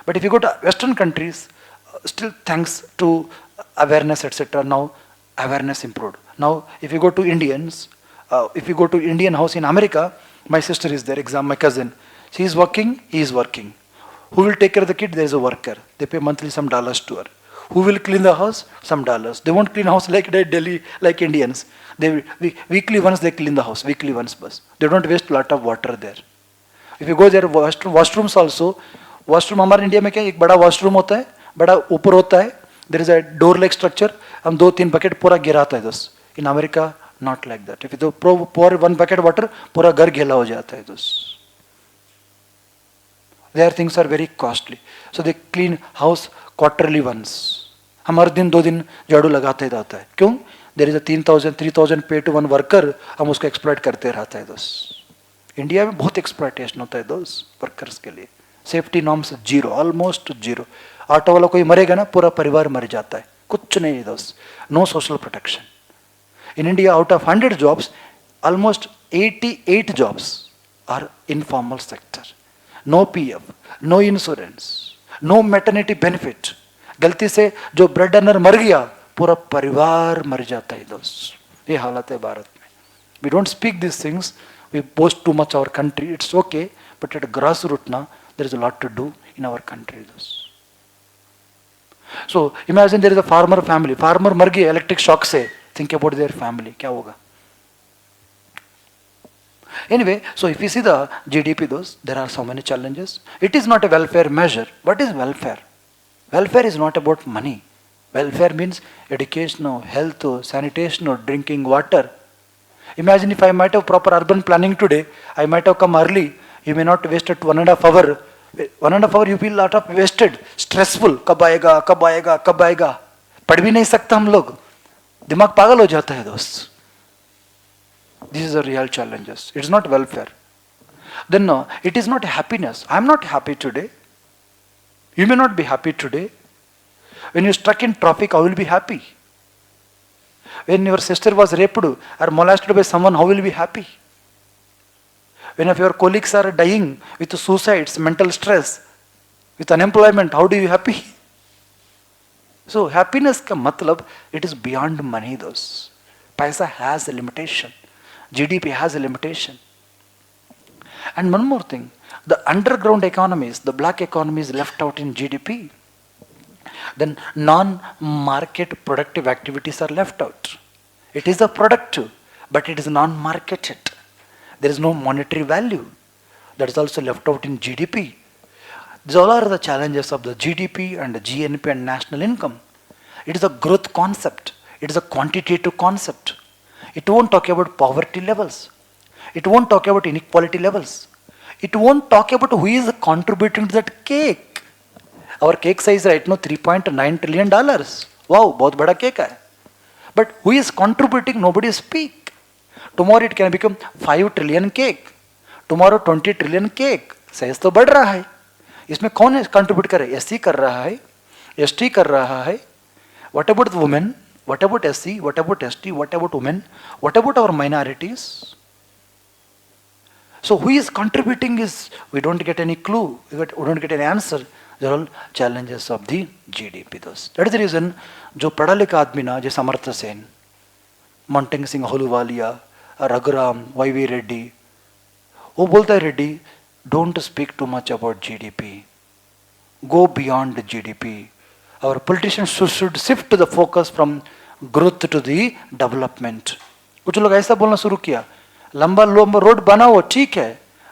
But if you go to Western countries, still thanks to awareness, etc. Now awareness improved. Now if you go to Indians, if you go to Indian house in America, my sister is there, my cousin. She is working, he is working. Who will take care of the kid? There is a worker. They pay monthly some dollars to her. Who will clean the house? Some dollars. They won't clean house like Delhi, like Indians. They weekly once they clean the house, weekly once bus. They don't waste a lot of water there. If you go there, washrooms also, washroom हमारे India में क्या एक बड़ा washroom होता है, बड़ा ऊपर होता है, there is a door like structure, हम 2-3 bucket पूरा गिराता है दोस्त. In America, not like that. If you pour 1 bucket water, पूरा घर घेला हो जाता है दोस्त. Their things are very costly. So they clean house quarterly once. हम हर दिन 2 दिन झाड़ू लगाते रहता है. क्यों? There is a 3,000 pay to one worker, हम उसको exploit करते रहता है दोस्त. इंडिया में बहुत एक्सप्लॉयटेशन होता है दोस्त वर्कर्स के लिए. Safety norms 0, almost 0. ऑटो वाला कोई मरेगा ना, पूरा परिवार मर जाता है. कुछ नहीं दोस्त. No social protection. In India out of 100 jobs, almost 88 jobs are informal sector. No PF, no insurance, no maternity benefit. गलती से जो ब्रेड अर्नर मर गया, पूरा परिवार मर जाता है दोस्त. ये हालत है भारत में. We don't speak these things. We boast too much our country. It's okay, but at grassroots now, there is a lot to do in our country. So imagine there is a farmer family. Farmer मर गया electric shock से. Think about their family. क्या होगा? Anyway, so if you see the GDP, there are so many challenges. It is not a welfare measure. What is welfare? Welfare is not about money. Welfare means education, health, sanitation, drinking water. Imagine if I might have proper urban planning today, I might have come early. You may not waste it 1.5 hours. 1.5 hours you feel lot of wasted, stressful. कब आएगा, कब आएगा, कब आएगा. पढ़ भी नहीं सकता हम लोग. दिमाग पागल हो जाता है दोस्त. This is a real challenges. It's not welfare. Then no, it is not happiness. I am not happy today. You may not be happy today. When you're stuck in traffic, how will you be happy? When your sister was raped or molested by someone, how will you be happy? When if your colleagues are dying with suicides, mental stress, with unemployment, how do you happy? So happiness ka matlab, it is beyond money those. Paisa has a limitation. GDP has a limitation. And one more thing, the underground economies, the black economy is left out in GDP. Then non-market productive activities are left out. It is a product, but it is non-marketed. There is no monetary value. That is also left out in GDP. These all are the challenges of the GDP and the GNP and national income. It is a growth concept. It is a quantitative concept. It won't talk about poverty levels. It won't talk about inequality levels. It won't talk about who is contributing to that cake. Our cake size right now $3.9 trillion. Wow, बहुत बड़ा cake है. But who is contributing? Nobody speak. Tomorrow it can become 5 trillion cake. Tomorrow 20 trillion cake. Size तो बढ़ रहा है. इसमें कौन contribute कर रहा है? SC कर रहा है, ST कर रहा है. What about the women? What about SC? What about ST? What about women? What about our minorities? So who is contributing is, we don't get any clue, we don't get any answer. They are all challenges of the GDP. That is the reason, जो पढ़ा लिखा आदमी ना, जैसे Amartya Sen, मोंटेंग Singh Ahluwalia, Raghuram, YV Reddy, वो बोलता है Reddy, don't speak too much about GDP. Go beyond GDP. Our politicians should shift the focus from growth to the development. कुछ लोग ऐसा बोलना शुरू किया, लंबा लंबा रोड बनाओ, ठीक है,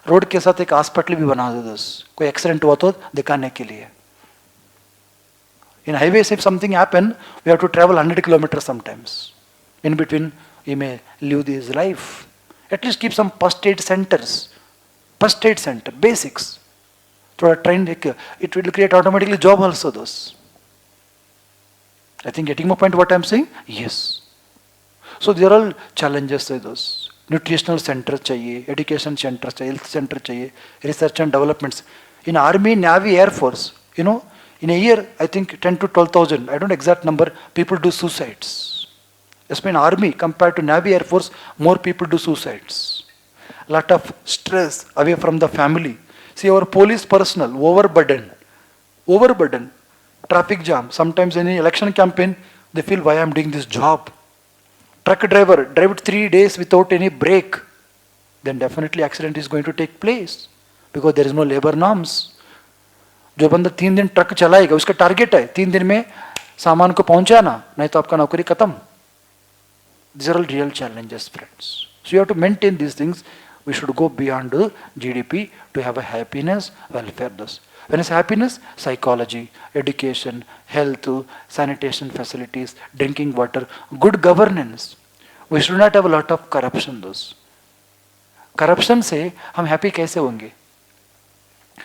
रोड के साथ एक हॉस्पिटल भी बना दो दोस्त, कोई एक्सीडेंट हुआ तो दिखाने के लिए. In highways, if something happen, we have to travel 100 kilometers sometimes. In between, we may live this life. At least keep some first aid centers. First aid center, basics. थोड़ा train, it will create automatically job also those. I think getting my point what I am saying? Yes. So there are all challenges to those. Nutritional centers चाहिए, education centers चाहिए, health center चाहिए, research and developments. In Army, Navy, Air Force, in a year, I think 10 to 12,000, I don't know exact number, people do suicides. Especially in Army, compared to Navy, Air Force, more people do suicides. Lot of stress away from the family. See, our police personnel, overburdened. Traffic jam. Sometimes in an election campaign, they feel, why I am doing this job. Truck driver, drive 3 days without any break. Then definitely accident is going to take place. Because there is no labor norms. जो बंदा 3 दिन truck चलाएगा, उसका target है 3 दिन में सामान को पहुंचाना, नहीं तो आपका नौकरी खत्म. These are all real challenges, friends. So you have to maintain these things. We should go beyond GDP to have a happiness, welfare. When it's happiness, psychology, education, health, sanitation facilities, drinking water, good governance. We should not have a lot of corruption. Corruption से हम happy कैसे होंगे?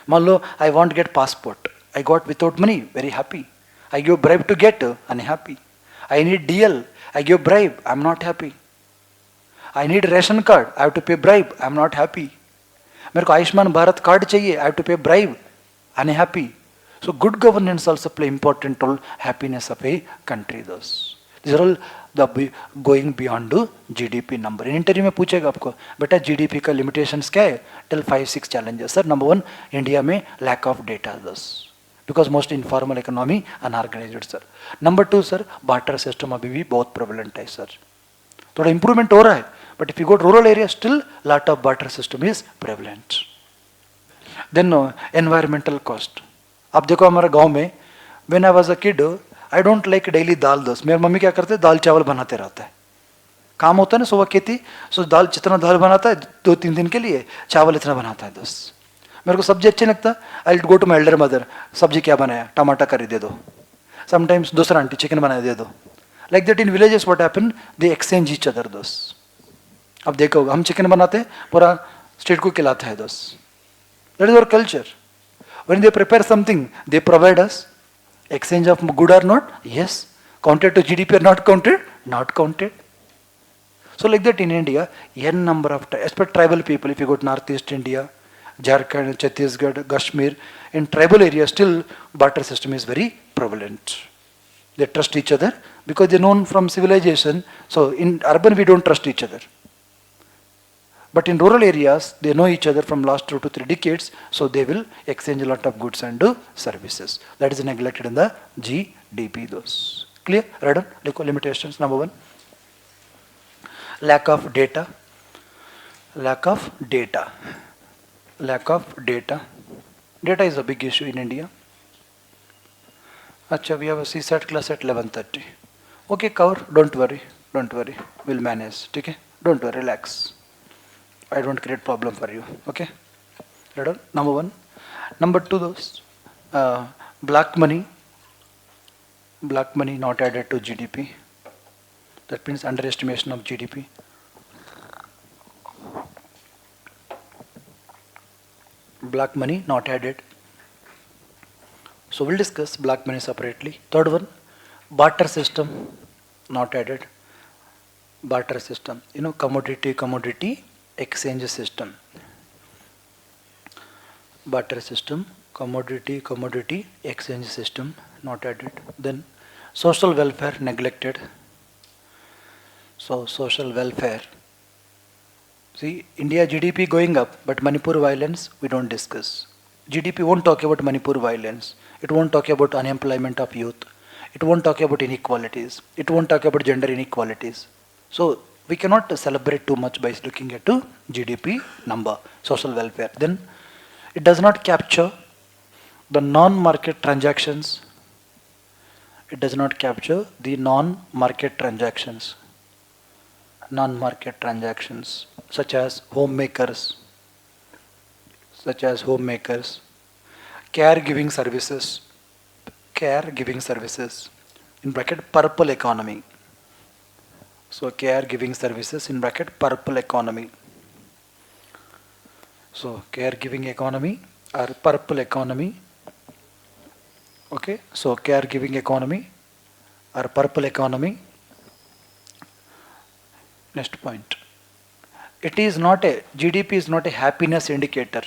मान लो, I want to get passport. I got without money, very happy. I give bribe to get, unhappy. I need DL. I give bribe, I'm not happy. I need ration card, I have to pay bribe, I'm not happy. मेरे को Ayushman Bharat card चाहिए, I have to pay bribe, unhappy. So good governance also play important role happiness of a country. These are all the going beyond GDP number. In interview में पूछेगा आपको, बेटा GDP का limitations क्या है? Till 5-6 challenges. Sir number 1, India में lack of data दस, because most informal economy unorganised sir. Number 2 sir, barter system अभी भी बहुत प्रेवलेंट है सर. थोड़ा इंप्रूवमेंट हो रहा है, but if you go to rural area still lot of barter system is prevalent. Then environmental cost. आप देखो हमारे गांव में, when I was a kid, I don't like daily dal दस. मेरी मम्मी क्या करते हैं, दाल चावल बनाते रहता है. काम होता है ना सुबह खेती, सो दाल जितना दाल बनाता है 2-3 दिन के लिए, चावल इतना बनाता है दस. मेरे को सब्जी अच्छी लगता, I go to my elder mother, सब्जी क्या बनाया, टमाटर करी दे दो. समटाइम्स दूसरा आंटी चिकन बना दे दो. Like that in villages what happen, they exchange each other दस. अब देखो हम चिकन बनाते हैं, पूरा स्टेट को खिलाता है दस. That is our culture. When they prepare something, they provide us. Exchange of good or not? Yes. Counted to GDP or not counted? Not counted. So like that in India, n number of, especially tribal people, if you go to Northeast India, Jharkhand, Chhattisgarh, Kashmir, in tribal areas still barter system is very prevalent. They trust each other because they're known from civilization. So in urban we don't trust each other. But in rural areas, they know each other from last 2 to 3 decades, so they will exchange a lot of goods and services. That is neglected in the GDP. Those clear? Read on? Limitations. Number 1, lack of data. Lack of data. Lack of data. Data is a big issue in India. Acha, we have a CSAT class at 11:30. Okay, cover. Don't worry. Don't worry. We'll manage. Okay? Don't worry. Relax. I don't create problem for you. Okay? Read on? Number 1. Number 2, those black money. Black money not added to GDP. That means underestimation of GDP. Black money not added. So we'll discuss black money separately. Third one, barter system not added. Barter system, commodity exchange system. Barter system, commodity exchange system not added. Then social welfare neglected. So social welfare. See, India GDP going up, but Manipur violence we don't discuss. GDP won't talk about Manipur violence. It won't talk about unemployment of youth. It won't talk about inequalities. It won't talk about gender inequalities. So we cannot celebrate too much by looking at GDP number, social welfare. Then it does not capture the non-market transactions. It does not capture the non-market transactions. Non-market transactions such as homemakers, caregiving services, in bracket purple economy. So caregiving services in bracket purple economy. So caregiving economy or purple economy. Okay, so caregiving economy or purple economy. Next point. GDP is not a happiness indicator.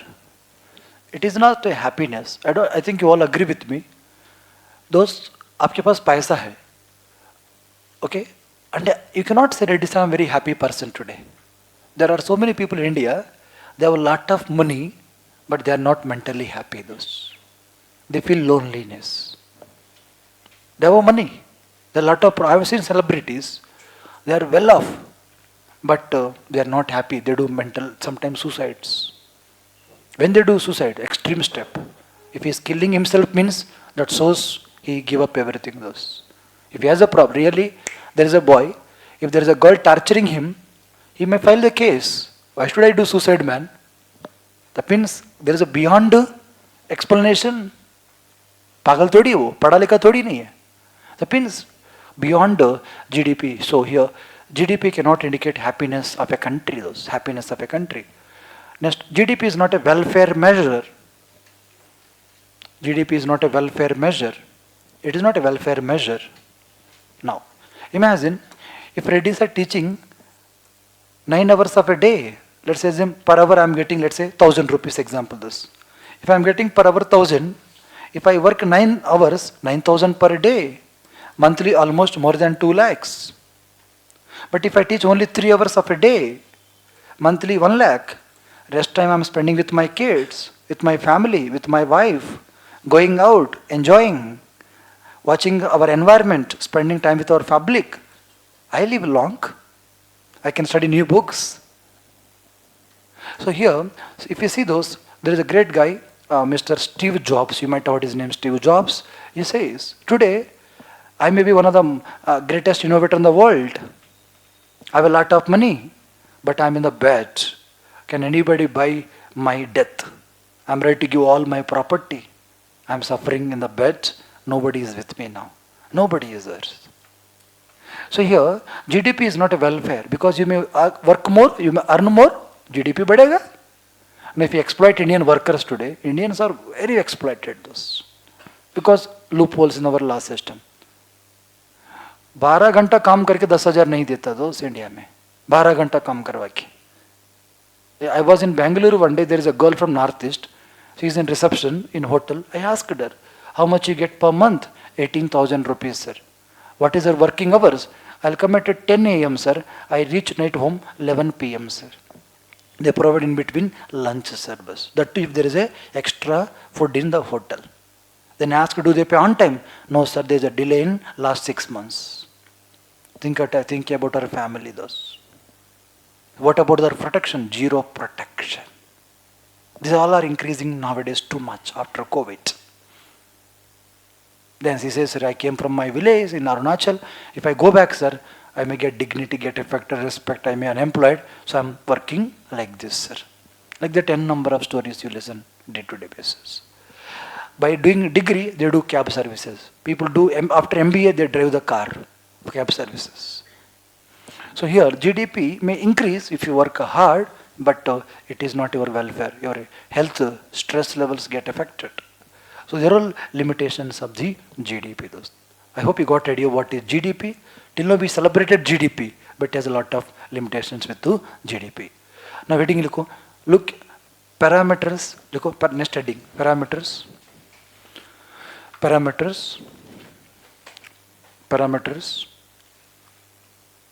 It is not a happiness. I think you all agree with me. Those, आपके पास पैसा है. Okay? And you cannot say that I'm a very happy person today. There are so many people in India, they have a lot of money, but they are not mentally happy. They feel loneliness. They have money. There are a lot of, I have seen celebrities, they are well off, but they are not happy. They do sometimes suicides. When they do suicide, extreme step. If he is killing himself means that shows he give up everything. If he has a problem, really, there is a boy, if there is a girl torturing him, he may file the case. Why should I do suicide, man? That means there is a beyond explanation. पागल थोड़ी है वो, पढ़ा लिखा थोड़ी नहीं है. That means beyond GDP. So here, GDP cannot indicate happiness of a country. Happiness of a country. Next, GDP is not a welfare measure. GDP is not a welfare measure. It is not a welfare measure. Now, imagine if Reddy's are teaching 9 hours of a day. Let's say per hour I am getting, let's say 1,000 rupees example this. If I am getting per hour 1,000, if I work 9 hours, 9,000 per day, monthly almost more than 2 lakhs. But if I teach only 3 hours of a day, monthly 1 lakh, rest time I'm spending with my kids, with my family, with my wife, going out, enjoying, watching our environment, spending time with our public. I live long. I can study new books. So here, if you see those, there is a great guy, Mr. Steve Jobs. You might have heard his name, Steve Jobs. He says, today, I may be one of the greatest innovator in the world. I have a lot of money, but I'm in the bed. Can anybody buy my death? I'm ready to give all my property. I'm suffering in the bed. Nobody is with me now. Nobody is there. So here, GDP is not a welfare because you may work more, you may earn more, GDP बढ़ेगा. And if you exploit Indian workers today, Indians are very exploited those because loopholes in our law system. 12 घंटा काम करके 10,000 नहीं देता दोस्त India में. 12 घंटा काम करवा के. I was in Bangalore one day. There is a girl from Northeast. She is in reception in hotel. I asked her, how much you get per month? 18,000 rupees, sir. What is her working hours? I'll come at 10 a.m., sir. I reach night home 11 p.m., sir. They provide in between lunch service. That too if there is a extra food in the hotel. Then ask, do they pay on time? No, sir. There is a delay in last 6 months. Think about our family, those. What about their protection? Zero protection. These all are increasing nowadays too much after COVID. Then he says, sir, I came from my village in Arunachal. If I go back, sir, I may get dignity, get affected, respect, I may be unemployed. So I'm working like this, sir. Like the 10 number of stories you listen day-to-day basis. By doing degree, they do cab services. People do, after MBA, they drive the car, cab services. So here, GDP may increase if you work hard, but it is not your welfare. Your health, stress levels get affected. So there are limitations of the GDP. Those. I hope you got idea what is GDP. Till now we celebrated GDP, but it has a lot of limitations with the GDP. Now heading look parameters. Next heading parameters.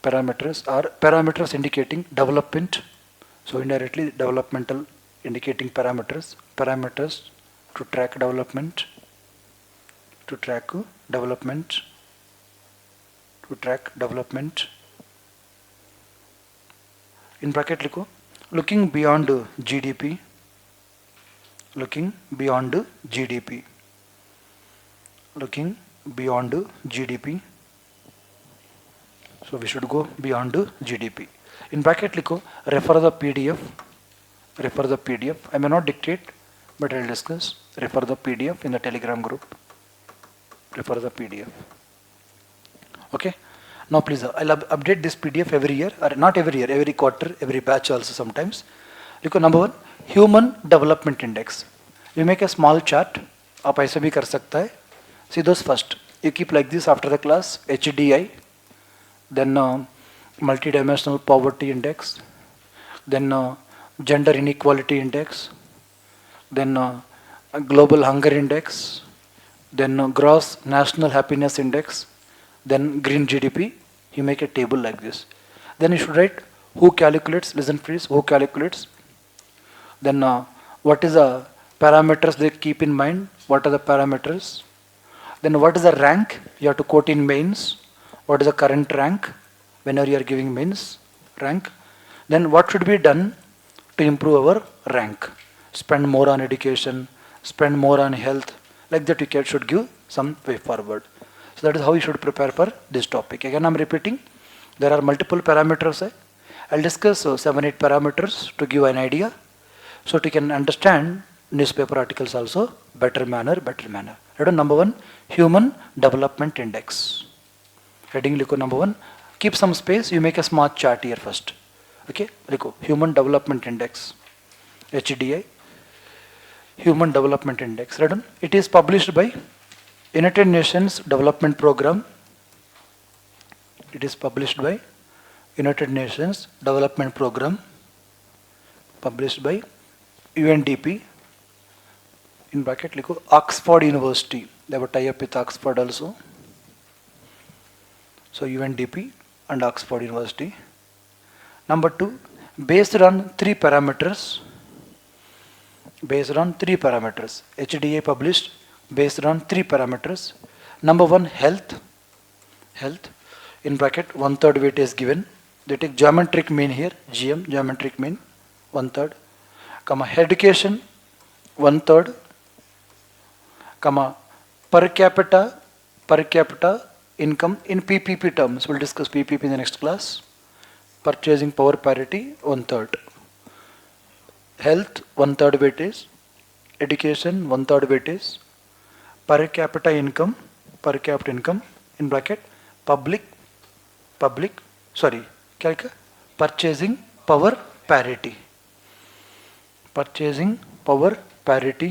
Parameters are parameters indicating development. So indirectly developmental indicating parameters. Parameters to track development. In bracket लिखो. Looking beyond GDP. Looking beyond GDP. So we should go beyond GDP. In bracket लिखो. Refer the PDF. I may not dictate, but I'll discuss. Refer the PDF in the Telegram group. Refer the PDF. Okay. Now please, I'll update this PDF every year, or not every year, every quarter, every batch also sometimes. Look at number 1, Human Development Index. You make a small chart. आप ऐसे भी कर सकता है. See those first. You keep like this after the class. HDI. Then Multidimensional Poverty Index. Then Gender Inequality Index. Then Global Hunger Index. Then Gross National Happiness Index. Then Green GDP. You make a table like this. Then you should write who calculates, listen please, who calculates. Then what is the parameters they keep in mind, what are the parameters. Then what is the rank, you have to quote in mains. What is the current rank, whenever you are giving mains, rank. Then what should be done to improve our rank. Spend more on education, spend more on health. Like that you should give some way forward. So that is how you should prepare for this topic. Again I am repeating, there are multiple parameters. I'll discuss 7-8 parameters to give an idea. So that you can understand newspaper articles also better manner. Heading number 1, Human Development Index. Heading liko number 1. Keep some space, you make a smart chart here first. Okay, liko Human Development Index. HDI. Human Development Index. Ready? It is published by United Nations Development Program. It is published by United Nations Development Program. Published by UNDP. In bracket liko Oxford University. They have a tie-up with Oxford also. So UNDP and Oxford University. Number 2, based on 3 parameters. HDA published based on 3 parameters. Number 1, health. In bracket 1/3 weight is given. They take geometric mean here, GM, geometric mean 1/3, comma education 1/3, comma per capita income in PPP terms. We'll discuss PPP in the next class. Purchasing power parity 1/3. Health 1/3 weightage. Education 1/3 weightage. Per capita income in bracket purchasing power parity. Purchasing power parity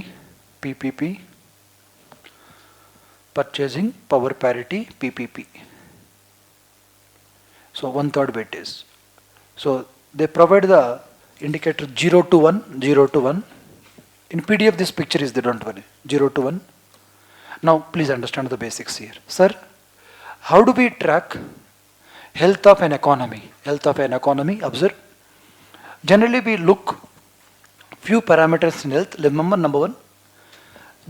PPP. Purchasing power parity PPP. So 1/3 weightage. So they provide the indicator 0 to 1. In PDF this picture is there, don't worry. 0 to 1. Now please understand the basics here. Sir, how do we track health of an economy? Observe. Generally we look few parameters in health. Remember, number 1,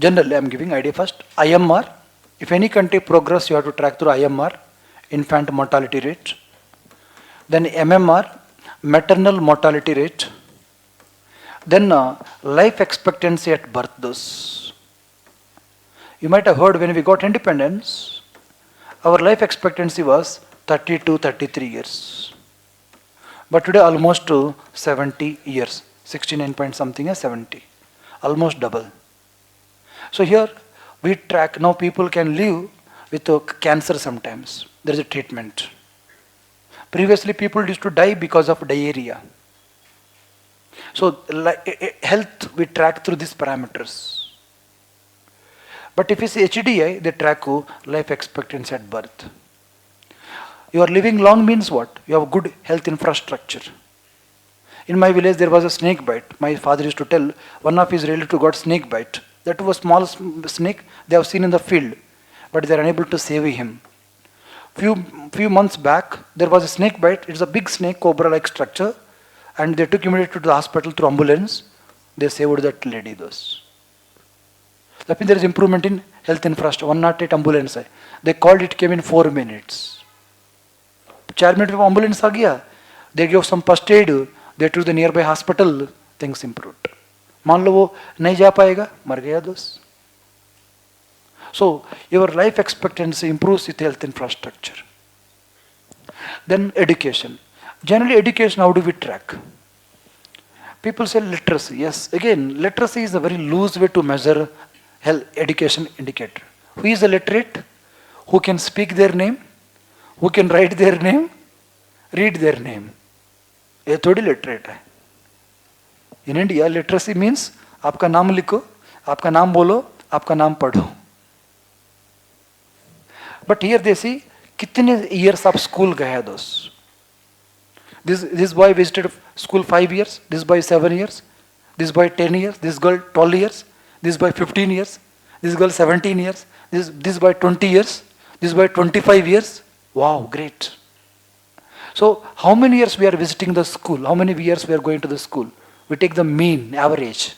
generally I am giving idea first. IMR. If any country progress, you have to track through IMR, infant mortality rate. Then MMR, maternal mortality rate. Then life expectancy at birth dose. You might have heard when we got independence, our life expectancy was 32, 33 years. But today almost to 70 years. 69 point something is 70. Almost double. So here we track, now people can live with cancer sometimes. There is a treatment. Previously people used to die because of diarrhea. So health we track through these parameters. But if you see HDI, they track life expectancy at birth. You are living long means what? You have good health infrastructure. In my village there was a snake bite. My father used to tell one of his relatives got snake bite. That was small snake they have seen in the field, but they are unable to save him. Few months back there was a snake bite. It's a big snake, cobra-like structure, and they took immediately to the hospital through ambulance. They saved that lady. Those. That means there is improvement in health infrastructure. 108 ambulance. They called, it came in 4 minutes. 4 minutes of ambulance आ गया. They gave some first aid. They took the nearby hospital. Things improved. मान लो वो नहीं जा पाएगा, मर गया दोस्त. So your life expectancy improves with health infrastructure. Then education. Generally education, how do we track? People say literacy. Yes, again, literacy is a very loose way to measure health education indicator. Who is a literate? Who can speak their name? Who can write their name? Read their name. ये थोड़ी literate है. In India, literacy means आपका नाम लिखो, आपका नाम बोलो, आपका नाम पढ़ो. But here they see कितने years of school गए हैं दोस्त. This boy visited school 5 years, this boy 7 years, this boy 10 years, this girl 12 years, this boy 15 years, this girl 17 years, this boy 20 years, this boy 25 years. Wow, great. So how many years we are visiting the school? How many years we are going to the school? We take the mean, average.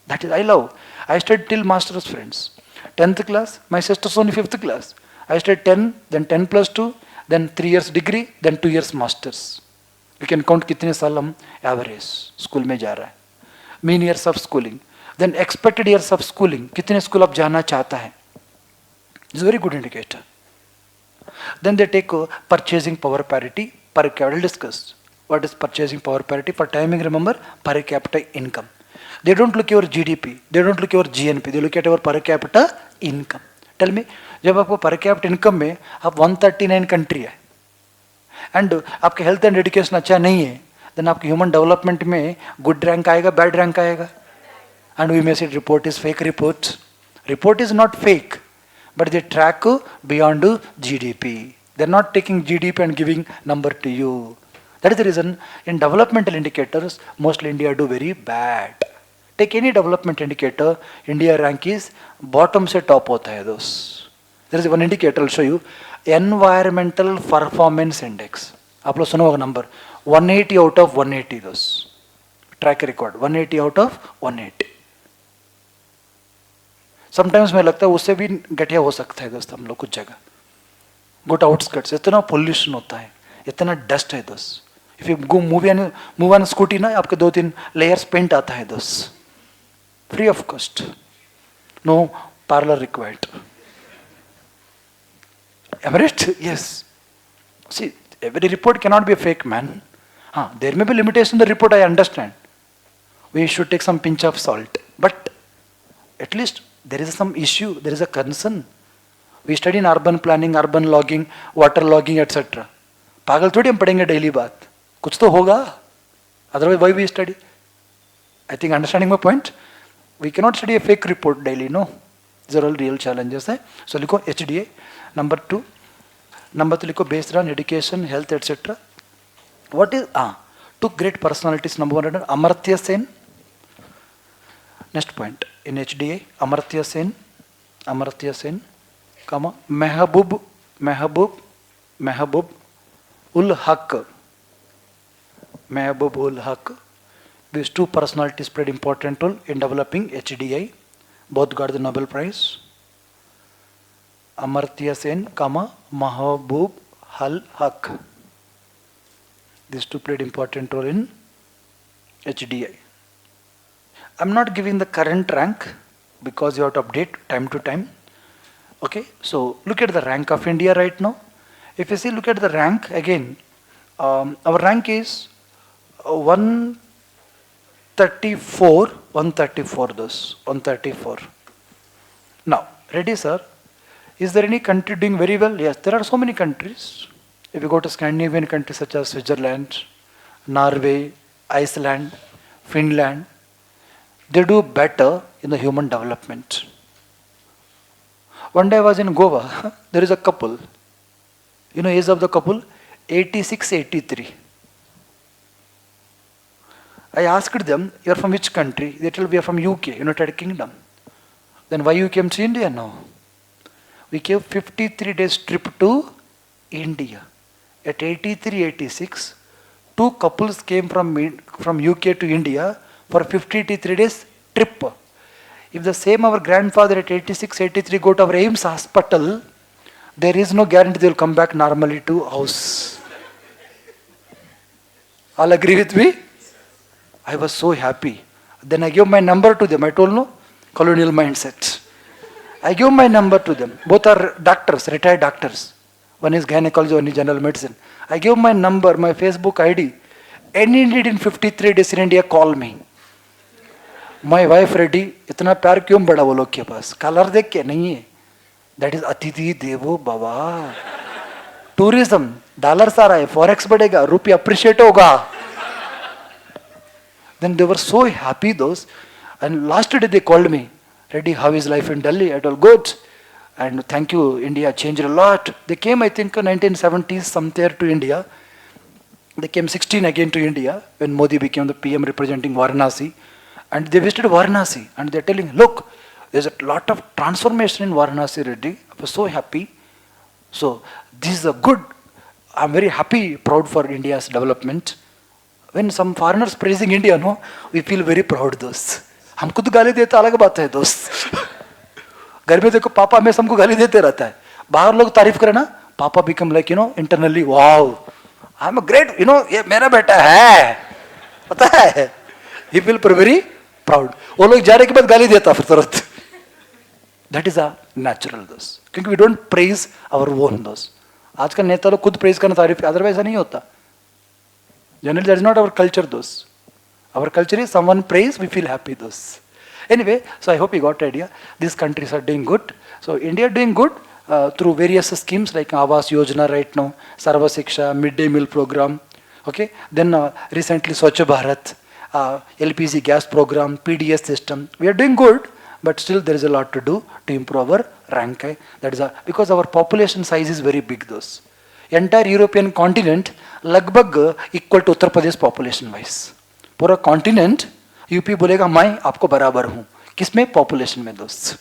That is, I love. I studied till master's, friends. 10th class, my sister's only 5th class. I studied 10, then 10 plus 2, then 3 years degree, then 2 years masters. We can count कितने साल हम average school में जा रहा है. Mean years of schooling. Then expected years of schooling. कितने school आप जाना चाहता है. It's a very good indicator. Then they take purchasing power parity per capita. We'll discuss what is purchasing power parity. For timing, remember per capita income. They don't look at your GDP. They don't look at your GNP. They look at your per capita income. Tell me, जब आपको per capita income में आप 139 country है, and आपके health and education अच्छा नहीं है, then आपके human development में good rank आएगा, bad rank आएगा, and we may say report is fake report. Report is not fake, but they track beyond GDP. They're not taking GDP and giving number to you. That is the reason in developmental indicators, mostly India do very bad. Take any development indicator, India rank is bottom से top होता है those. There is one indicator I'll show you. Environmental performance index, आप लोग सुनो होगा number 180 out of 180 दोस्त, track record 180 out of 180. Sometimes में लगता है उससे भी घटिया हो सकता है दोस्त हम लोग कुछ जगह. गुट आउटस्कर्ट्स इतना पोल्यूशन होता है, इतना डस्ट है दोस्त. If you go move on scooty ना, आपके 2-3 लेयर्स पेंट आता है दोस्त, free of cost, no parlour required. Right? Yes. See, every report cannot be a fake, man. There may be limitation in the report, I understand. We should take some pinch of salt. But at least there is some issue, there is a concern. We study in urban planning, urban logging, water logging, etc. पागल थोड़ी हम पढ़ेंगे daily बात, कुछ तो होगा. Otherwise, why we study? I think understanding my point. We cannot study a fake report daily, no. These are all real challenges. So लिखो HDA. Number 2. Number 3 लिखो based on education, health, etc. What is two great personalities? Number 1, Amartya Sen. Next point in HDA, Amartya Sen, comma Mehboob ul Haq. These two personalities played important role in developing HDI. Both got the Nobel Prize. Amartya Sen, comma Mehboob ul Haq. These two played important role in HDI. I'm not giving the current rank because you have to update time to time. Okay, so look at the rank of India right now. If you see, look at the rank again. Our rank is 134. Those 134. Now, ready, sir? Is there any country doing very well? Yes, there are so many countries. If you go to Scandinavian countries such as Switzerland, Norway, Iceland, Finland, they do better in the human development. One day I was in Goa. There is a couple. You know age of the couple? 86, 83. I asked them, you are from which country? They told we are from UK, United Kingdom. Then why you came to India now? We came 53 days trip to India. At 83, 86, two couples came from UK to India for 53 days trip. If the same our grandfather at 86, 83 go to our AIMS hospital, there is no guarantee they will come back normally to house. All agree with me? I was so happy. Then I gave my number to them. I told no, colonial mindset. I gave my number to them. Both are doctors, retired doctors. One is gynecology, one is general medicine. I gave my number, my Facebook ID. Any need in 53 days in India, call me. My wife ready. इतना प्यार क्यों बड़ा वो लोग के पास? Colour देख के नहीं है. That is अतिथि देवो भव. Tourism, डॉलर्स आ रहा है, फॉरेक्स बढ़ेगा, रुपया अप्रिशिएट होगा. Then they were so happy those. And last day they called me. Reddy, how is life in Delhi? I told good. And thank you, India changed a lot. They came, I think, 1970s somewhere to India. They came 16 again to India when Modi became the PM representing Varanasi. And they visited Varanasi. And they're telling, look, there's a lot of transformation in Varanasi, Reddy. I was so happy. So this is a good, I'm very happy, proud for India's development. When some foreigners praising India, no, we feel very proud दोस्त. हम खुद गाली देते अलग बात है दोस्त. घर में देखो पापा हमें सबको गाली देते रहता है. बाहर लोग तारीफ करें ना, पापा become like internally, wow, I'm a great, ये मेरा बेटा है, पता है. He feel very proud. वो लोग जाने के बाद गाली देता फिर तुरंत. That is a natural दोस्त. क्योंकि we don't praise our own दोस्त. आजकल नेता लोग खुद praise करना तारीफ, otherwise ऐसा नहीं होता. Generally, that is not our culture, those. Our culture is someone praise, we feel happy, those. Anyway, so I hope you got the idea. These countries are doing good. So India doing good through various schemes like Awas Yojana right now, Sarva Shiksha, midday meal program. Okay. Then recently Swachh Bharat, LPG gas program, PDS system. We are doing good, but still there is a lot to do to improve our rank. That is because our population size is very big, those. Entire European continent लगभग equal to Uttar Pradesh population wise. पूरा continent UP बोलेगा मैं आपको बराबर हूं किसमें, population में दोस्त.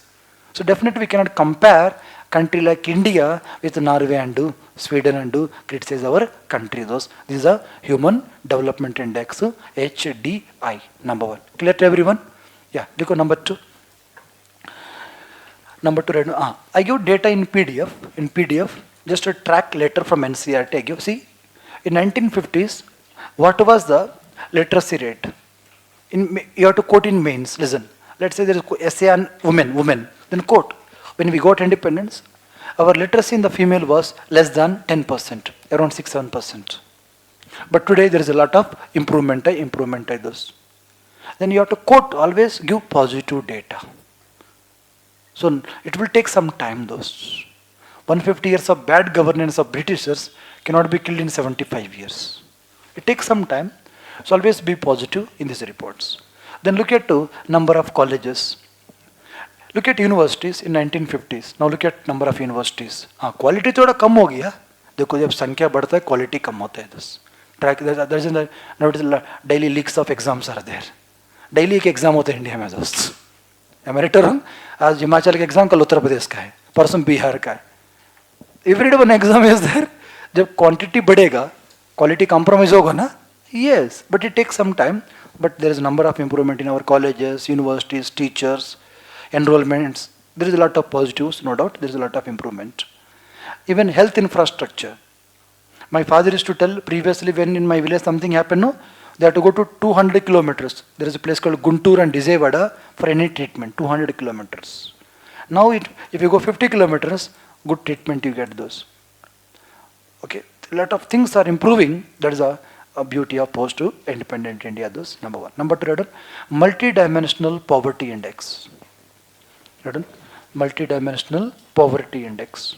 So definitely we can not compare country like India with Norway and Sweden and criticize our country. These are Human Development Index, HDI, number 1. Clear to everyone? Yeah, look at number 2. Number 2, right? I give data in PDF. In PDF, just a track letter from NCERT. I give. See, in 1950s, what was the literacy rate? You have to quote in mains. Listen. Let's say there is essay on women. Then quote. When we got independence, our literacy in the female was less than 10%, around 6-7%. But today there is a lot of improvement. Those. Then you have to quote, always give positive data. So it will take some time. Those 150 years of bad governance of Britishers cannot be killed in 75 years. It takes some time. So always be positive in these reports. Then look at number of colleges. Look at universities in 1950s. Now look at number of universities. Quality थोड़ा कम हो गया. देखो जब संख्या बढ़ता है quality कम होता है. Track there daily leaks of exams are there. Daily एक exam होता है इंडिया में दोस्त. Am I right or wrong? आज हिमाचल का exam कल उत्तर प्रदेश का है. परसों बिहार का है. Every day one exam is there. जब quantity बढ़ेगा, quality compromise होगा ना? Yes, but it takes some time. But there is a number of improvement in our colleges, universities, teachers, enrollments. There is a lot of positives, no doubt. There is a lot of improvement. Even health infrastructure. My father used to tell previously when in my village something happened, no, they have to go to 200 kilometers. There is a place called Guntur and Vijayawada for any treatment, 200 kilometers. Now if you go 50 kilometers, good treatment you get those. Okay, a lot of things are improving. That is a beauty of post-independent India. Those number 1. Number 2, multi-dimensional poverty index. Multi-dimensional poverty index.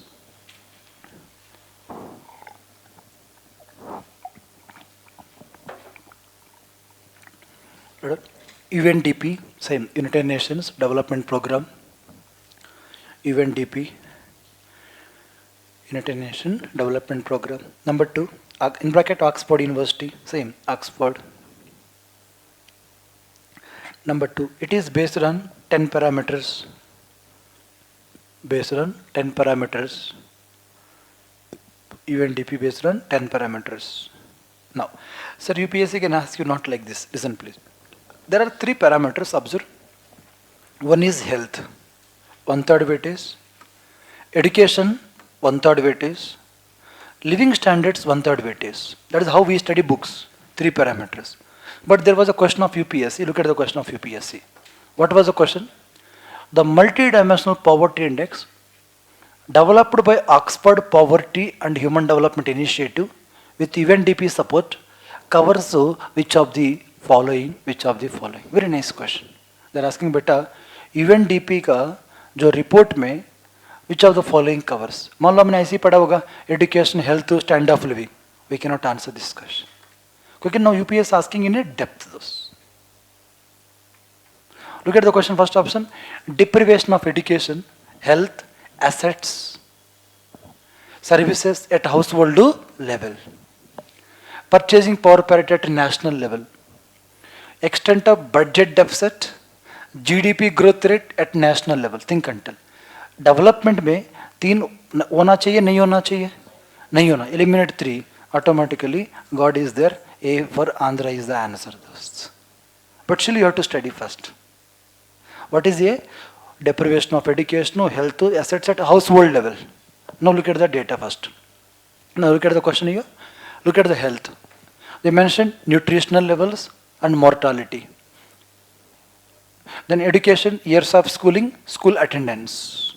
UNDP, same, United Nations Development Program. UNDP, United Nations Development Program. Number 2, in bracket Oxford University, same, Oxford. Number 2, it is based on 10 parameters. Based on 10 parameters. UNDP based on 10 parameters. Now, sir, UPSC can ask you not like this. Listen, please. There are 3 parameters, observe. One is health, 1/3 weightage. Education, 1/3 weightage. Living standards, 1/3 weightage. That is how we study books, 3 parameters. But there was a question of UPSC. Look at the question of UPSC. What was the question? The multi-dimensional poverty index developed by Oxford Poverty and Human Development Initiative with UNDP support covers which of the following? Very nice question. They are asking beta UNDP का जो report में which of the following covers? मान लो हमने ऐसे ही पढ़ा होगा education, health, standard of living. We cannot answer this question. Because now UPS is asking in a depth those. Look at the question, first option. Deprivation of education, health, assets, services at household level. Purchasing power parity at national level. Extent of budget deficit, GDP growth rate at national level. Think until. Development में 3 होना चाहिए, नहीं होना चाहिए? नहीं होना. Eliminate 3. Automatically, God is there. A for Andhra is the answer. But still you have to study first. What is A? Deprivation of education, health, assets at household level. Now look at the data first. Now look at the question here. Look at the health. They mentioned nutritional levels and mortality. Then education, years of schooling, school attendance.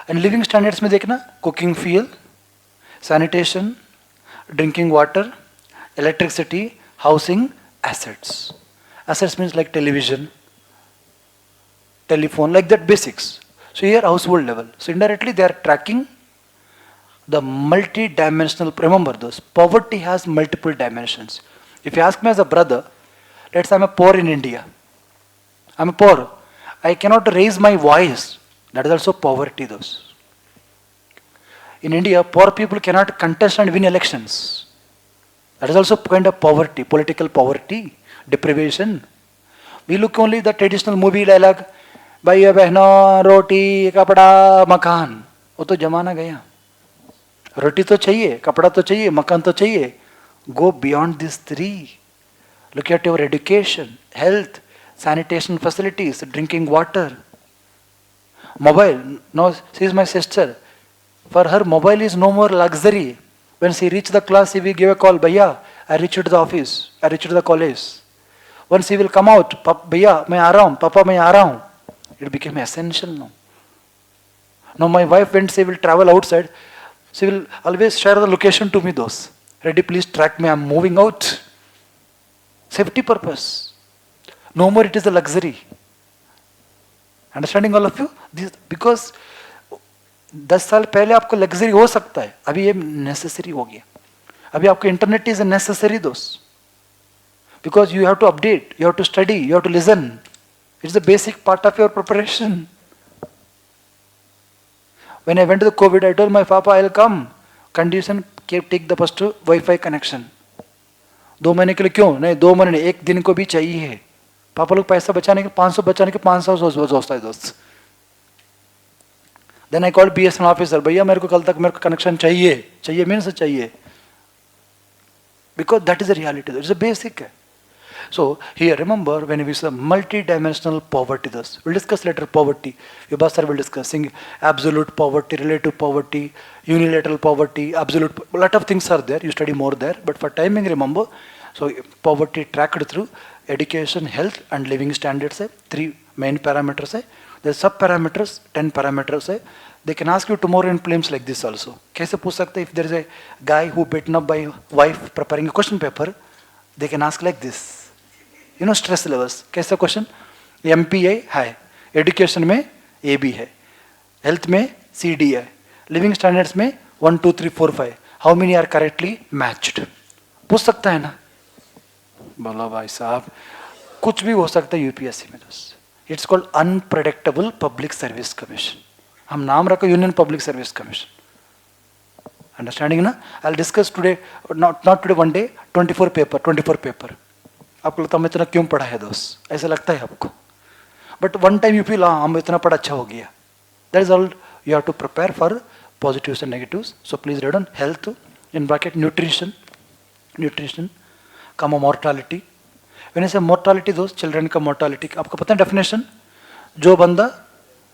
And living standards में देखना, cooking fuel, sanitation, drinking water, electricity, housing, assets. Assets means like television, telephone, like that basics. So here household level. So indirectly they are tracking the multi-dimensional, remember those, poverty has multiple dimensions. If you ask me as a brother, let's say I'm a poor in India. I'm a poor. I cannot raise my voice. That is also poverty those. In India, poor people cannot contest and win elections. That is also kind of poverty, political poverty, deprivation. We look only the traditional movie dialogue, भाइयों बहनों, रोटी कपड़ा मकान, वो तो जमाना गया। रोटी तो चाहिए, कपड़ा तो चाहिए, मकान तो चाहिए। Go beyond this three. Look at your education, health, sanitation facilities, drinking water, mobile. No, she is my sister. For her, mobile is no more luxury. When she reach the class, she will give a call, Bhaiya, I reached the office, I reached the college. Once she will come out, Bhaiya, मैं आ रहा हूँ, Papa, मैं आ रहा हूँ. It became essential now. Now my wife, when she will travel outside, she will always share the location to me, those. Ready, please track me, I'm moving out. Safety purpose. No more it is a luxury. Understanding all of you? This, because 10 साल पहले आपको luxury हो सकता है, अभी ये necessary हो गया। अभी आपको इंटरनेट इज ए नेसेसरी दोस्त, because you have to update, you have to study, you have to listen. It's the basic part of your preparation. When I went to the COVID, I told my papa, I'll come. Condition, take the first Wi-Fi connection. 2 महीने के लिए क्यों नहीं, 2 महीने नहीं, 1 दिन को भी चाहिए. पापा लोग पैसा बचाने के 500 बचाने के 500 सोचता है दोस्त. Then I called BSNL officer, भैया मेरे को कल तक मेरे को कनेक्शन चाहिए. चाहिए मीन्स चाहिए. Because that is the reality. It's a basic. So here remember, when we say multi-dimensional poverty, thus we'll discuss later poverty. Vibhas sir will discussing absolute poverty, relative poverty, unilateral poverty, absolute. A lot of things are there. You study more there. But for timing, remember. So poverty tracked through education, health, and living standards. 3 main parameters. The sub parameters, 10 parameters. They can ask you tomorrow in prelims like this also. कैसे पूछ सकते? If there is a guy who beaten up by wife preparing a question paper, they can ask like this. You know stress levels. कैसा question? MPI है, education में AB है, health में CD है, living standards में 1 2 3 4 5. How many are correctly matched? पूछ सकता है ना? बोलो भाई साहब, कुछ भी हो सकता है यूपीएससी में दोस्त. It's called unpredictable public service commission. हम नाम रखो union public service commission. Understanding ना? I will discuss today, not today, one day 24 paper. आपको लगता है मैं इतना क्यों पढ़ा है दोस्त? ऐसा लगता है आपको, but one time you feel हम इतना पढ़ा, अच्छा हो गया. That is all you have to prepare for positives and negatives. So please read on health, in bracket nutrition, कम mortality. When I say mortality दोस्त, चिल्ड्रन का मॉर्टालिटी आपको पता है डेफिनेशन? जो बंदा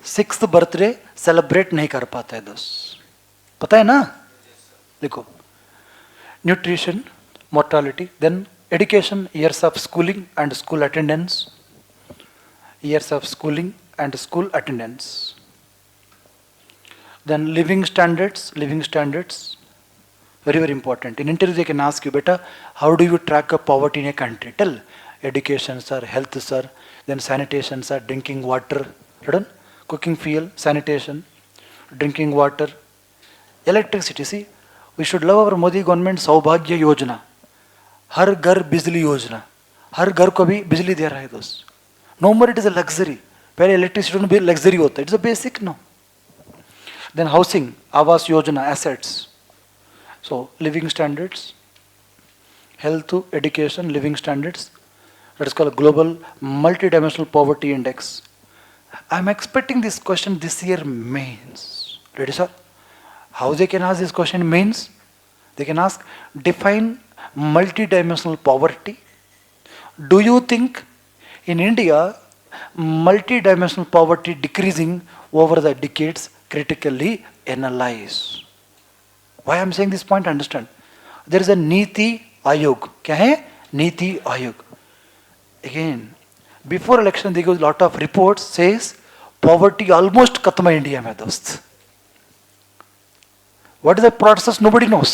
6th बर्थडे सेलिब्रेट नहीं कर पाता है दोस्त, पता है ना? देखो, nutrition, mortality, then education, years of schooling and school attendance, then living standards, very important. In interview they can ask you, beta, how do you track a poverty in a country? Tell, education sir, health sir, then sanitation sir, drinking water, cooking fuel, sanitation, drinking water, electricity. See, we should love our Modi government सौभाग्य योजना, हर घर बिजली योजना, हर घर को भी बिजली दे रहा है दोस्त. No more it is a luxury. पहले इलेक्ट्रिसिटी भी लग्जरी होता है, it's a basic no. Then housing, आवास योजना, assets. So living standards, health, education, living standards. That is called global multi-dimensional poverty index. I am expecting this question this year mains. Ready, sir? How they can ask this question mains? They can ask, define multi-dimensional poverty. Do you think in India multi-dimensional poverty decreasing over the decades? Critically analyze. Why I am saying this point? Understand. There is a Niti Ayog. क्या है? Niti Ayog. Again, before election there was a lot of reports says poverty almost खत्म है India में दोस्त. What is the process? Nobody knows.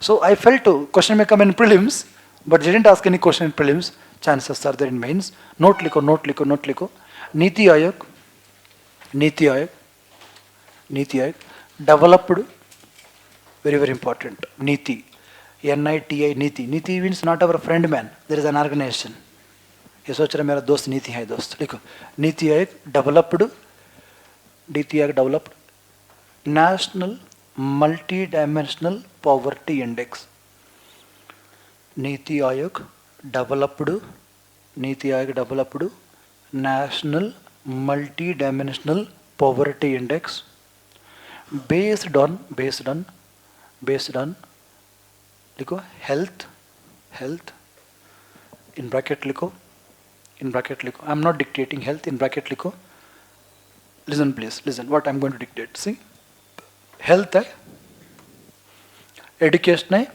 So I felt to question may come in prelims, but they didn't ask any question in prelims. Chances are there in mains. Note लिखो. Niti Ayog, developed, very important. Niti, NITI, Niti. Niti means not our friend man. There is an organization. ये सोच रहा मेरा दोस्त नीति है दोस्त. लिखो, नीति Aayog developed national multi dimensional poverty index. नीति Aayog developed national multi-dimensional poverty index based on लिखो health in bracket लिखो I am not dictating health in bracket लिखो. Listen please, listen what I am going to dictate. See, health है, education है,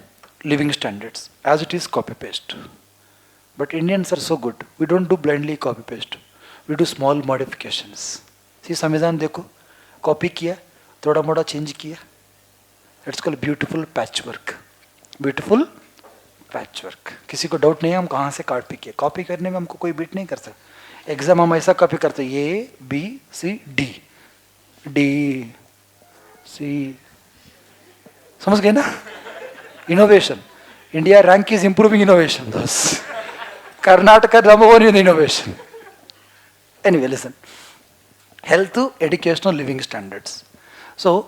living standards as it is copy paste. But Indians are so good, we don't do blindly copy paste, we do small modifications. See, संविधान देखो, copy किया, थोड़ा मोड़ा change किया. It's called beautiful patchwork. Beautiful patchwork. किसी को doubt नहीं है हम कहाँ से कॉपी किए. कॉपी करने में हमको कोई बीट नहीं कर सकता. एग्जाम हम ऐसा कॉपी करते हैं, A B C D C, समझ गए ना. Innovation, India rank is improving innovation. बस Karnataka number 1 in innovation. Anyway, listen. Health, educational, living standards. So,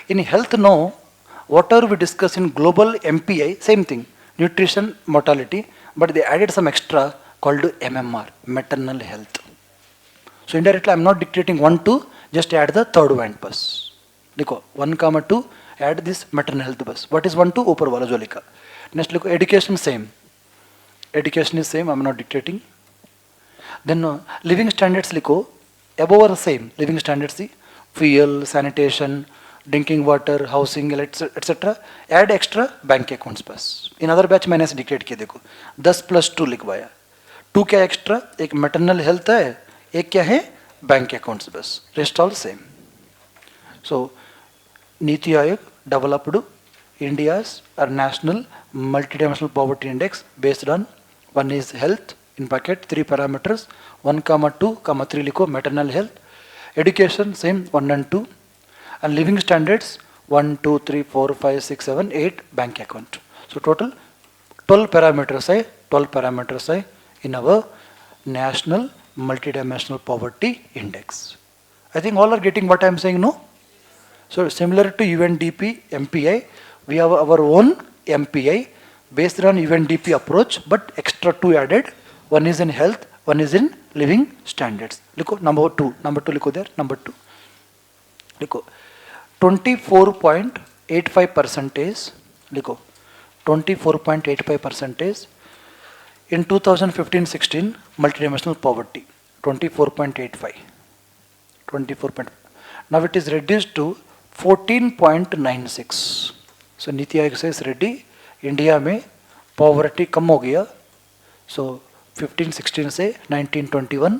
in health now, whatever we discuss in global MPI, same thing, nutrition, mortality, but they added some extra called MMR, maternal health. So indirectly, I am not dictating 1, 2, just add the third one bus. Likho 1, 2, add this maternal health bus. What is 1, 2? Upar wala jo likha. Next likho education same. Education is same, I am not dictating. Then living standards likho, above are same. Living standards see, fuel, sanitation, drinking water, housing, etc. Add extra bank accounts बस. In other batch मैंने ऐसे dictate किया. देखो 10 + 2 लिखवाया. 2 क्या extra, एक maternal health है, एक क्या है बैंक अकाउंट्स बस. Rest all same. So Niti Aayog developed India's national multidimensional poverty index based on one is health in bracket 3 parameters 1, 2, 3 लिखो maternal health. Education same 1 and 2. And living standards 1, 2, 3, 4, 5, 6, 7, 8 bank account. So total 12 parameters है in our national multidimensional poverty index. I think all are getting what I am saying, no? So similar to UNDP MPI, we have our own MPI based on UNDP approach, but extra 2 added. One is in health, one is in living standards. Likho number 2 likho there, number 2. Likho 24.85%, likho 24.85% in 2015-16 multidimensional poverty, 24.85. Now it is reduced to 14.96. So NITI Aayog से ready India में poverty कम हो गया. सो 15-16 से 1921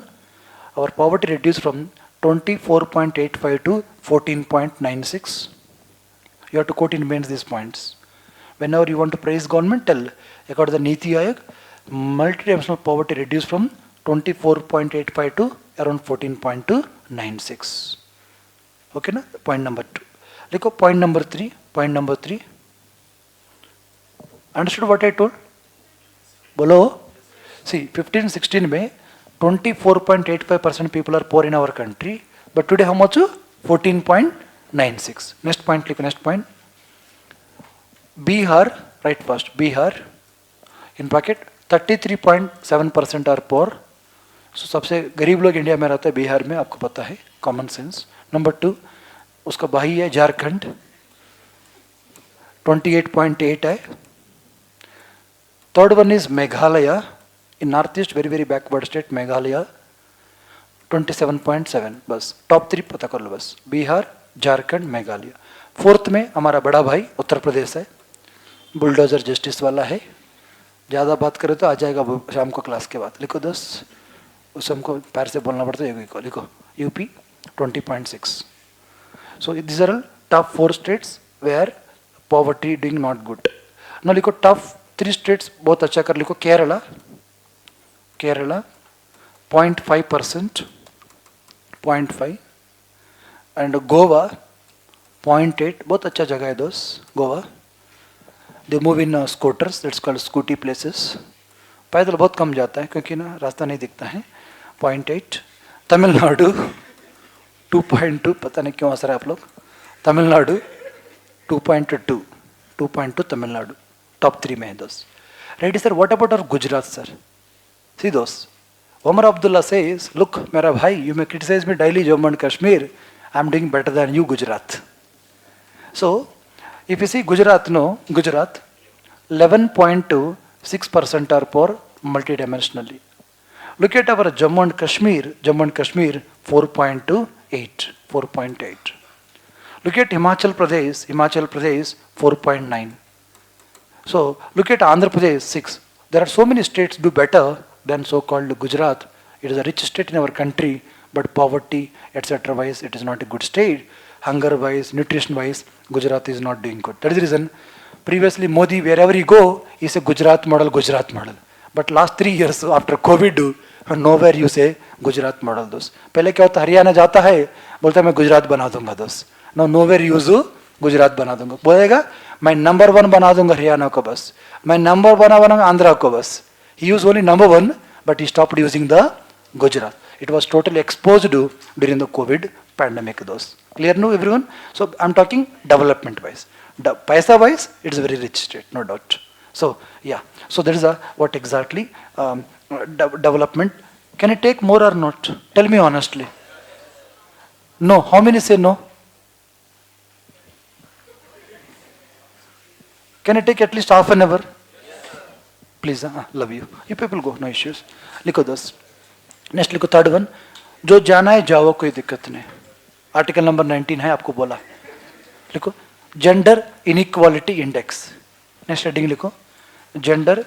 our poverty reduced from 24.85 to 14.96. You have to quote in mains these points. Whenever you want to praise government, tell according to the Niti Aayog, multidimensional poverty reduced from 24.85 to around 14.96. Okay na? Point number 2. Likho point number 3. Understood what I told? Bolo? See, 15-16 में 24.85% people are poor in our country, but today how much? 14.96. Next point, click next point. Bihar, right first, Bihar, in bracket 33.7% are poor. So सबसे गरीब लोग India में रहते हैं बिहार में, आपको पता है, कॉमन सेंस. नंबर 2, उसका भाई है झारखंड, 28.8 है. Third one is Meghalaya, in northeast very backward state Meghalaya 27.7. बस टॉप 3 पता कर लो बस, बिहार, झारखंड, मेघालय. फोर्थ में हमारा बड़ा भाई उत्तर प्रदेश है, बुलडोजर जस्टिस वाला है. ज़्यादा बात करें तो आ जाएगा शाम को क्लास के बाद. लिखो 10, उसे हमको पैर से बोलना पड़ता है. लिखो UP 20.6. So this are all top 4 states where poverty doing not good. ना लिखो टॉप 3 स्टेट्स बहुत अच्छा कर. लिखो केरला 0.5%, 0.5, एंड गोवा 0.8. बहुत अच्छा जगह है दोस्त Goa. They move in scooters, that's called scooty places. पैदल बहुत कम जाता है क्योंकि ना रास्ता नहीं दिखता है. 0.8. तमिलनाडु 2.2. पता नहीं क्यों हंस रहे आप लोग. तमिलनाडु 2.2 तमिलनाडु टॉप 3 में है दोस्त. Ready sir, what about our Gujarat sir? See those, Omar Abdullah says, look, mera bhai, you may criticize me daily Jammu and Kashmir. I am doing better than you, Gujarat. So, if you see Gujarat, no, Gujarat, 11.26% are poor multidimensionally. Look at our Jammu and Kashmir, 4.28, 4.8. Look at Himachal Pradesh, 4.9. So, look at Andhra Pradesh, 6. There are so many states do better than so-called Gujarat. It is a rich state in our country, but poverty, etc. wise, it is not a good state. Hunger wise, nutrition wise, Gujarat is not doing good. That is the reason, previously Modi, wherever he go, he say Gujarat model, Gujarat model. But last 3 years after COVID, nowhere you say Gujarat model दोस्त. पहले क्या होता हरियाणा जाता है बोलता मैं गुजरात बना दूंगा दोस्त. Now nowhere use गुजरात बना दूंगा. बोलेगा मैं नंबर 1 बना दूंगा हरियाणा को बस. मैं नंबर 1 बनाऊंगा आंध्रा को बस. He used only number 1, but he stopped using the Gujarat. It was totally exposed during the COVID pandemic those. Clear now everyone? So I'm talking development wise. Paisa wise, it's a very rich state, no doubt. So yeah, so that is what exactly development. Can you take more or not? Tell me honestly. No. How many say no? Can you take at least half an hour? Please, love you. You people go, no issues. लिखो 10. Next लिखो third one. जो जाना है जाओ, कोई दिक्कत नहीं. Article number 19 है, आपको बोला. लिखो gender inequality index. Next heading लिखो gender.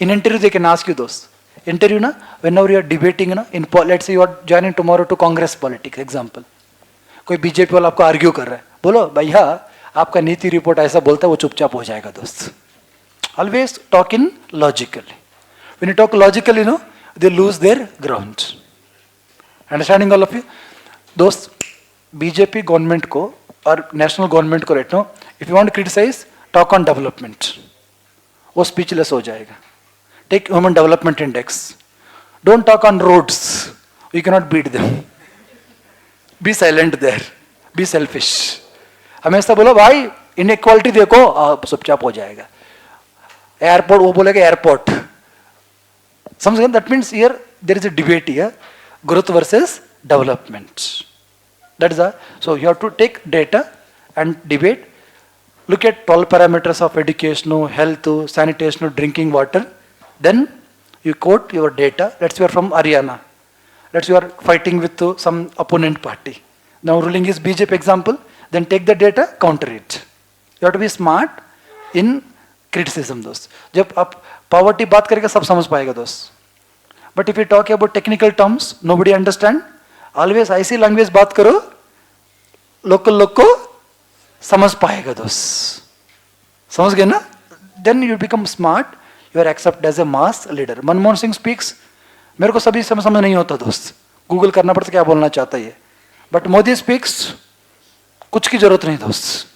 In interview they can ask you दोस्त. इंटरव्यू ना, whenever you are debating ना, in let's say you are joining tomorrow to Congress politics example. कोई बीजेपी वाला आपको आर्ग्यू कर रहा है, बोलो भैया आपका नीति रिपोर्ट ऐसा बोलता है, वो चुपचाप हो जाएगा दोस्त. Always talk in logically. When you talk logically, they lose their ground. Understanding all of you? दोस्त बीजेपी गवर्नमेंट को और नेशनल गवर्नमेंट को right now, if you want to criticize, talk on development. वो speechless हो जाएगा. Take human development index. Don't talk on roads. You cannot beat them. Be silent there. Be selfish. हमेशा बोलो भाई inequality देखो, चुपचाप हो जाएगा. एयरपोर्ट वो बोलेगा एयरपोर्ट. समझ गए? That means here there is a debate here, growth versus development. That is so you have to take data and debate. Look at 12 parameters of education, health, sanitation, drinking water. Then you quote your data. Let's say you are from Haryana. Let's say you are fighting with some opponent party. Now ruling is BJP example. Then take the data, counter it. You have to be smart in criticism दोस्त. जब आप poverty बात करेंगे सब समझ पाएगा दोस्त. But if you talk about technical terms, nobody understand. Always ऐसी language बात करो, local लोग को समझ पाएगा दोस्त. समझ गए ना? Then you become smart. You are accepted as a mass leader. Manmohan Singh speaks. मेरे को सभी समझ नहीं होता दोस्त. गूगल करना पड़ता क्या बोलना चाहता है. But Modi speaks. कुछ की जरूरत नहीं दोस्त.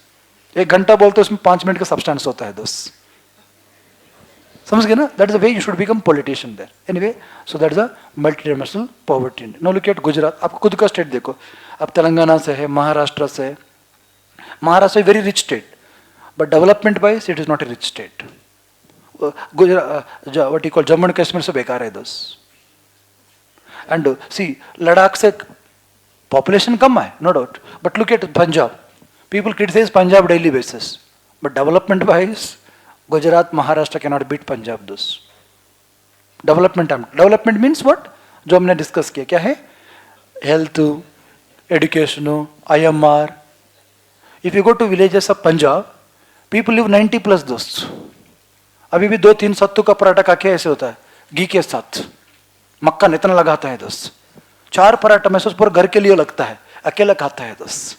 1 घंटा बोलते उसमें 5 मिनट का सब्सटेंस होता है दोस्त. समझ गए ना? That is the way you should become politician there. Anyway, so that is a multidimensional poverty. Now look at Gujarat. आप खुद का स्टेट देखो. आप तेलंगाना से है, महाराष्ट्र से है. Maharashtra is a very rich state, but development wise it is not a rich state. What you call Jammu and Kashmir से बेकार है दोस्त. And see, Ladakh से population कम है, no doubt. But look at Punjab. People criticize Punjab daily basis, but development wise, Gujarat, Maharashtra cannot beat Punjab दोस्त. Development means what? जो हमने discuss किया क्या है? Health, education, IMR. If you go to villages of Punjab, people live 90 plus दोस्त. अभी भी 2-3 सत्तू का पराठा खा के ऐसे होता है, घी के साथ. मक्खन इतना लगाता है दोस्त. 4 पराठा महसूस पूरा घर के लिए लगता है, अकेला खाता है दोस्त.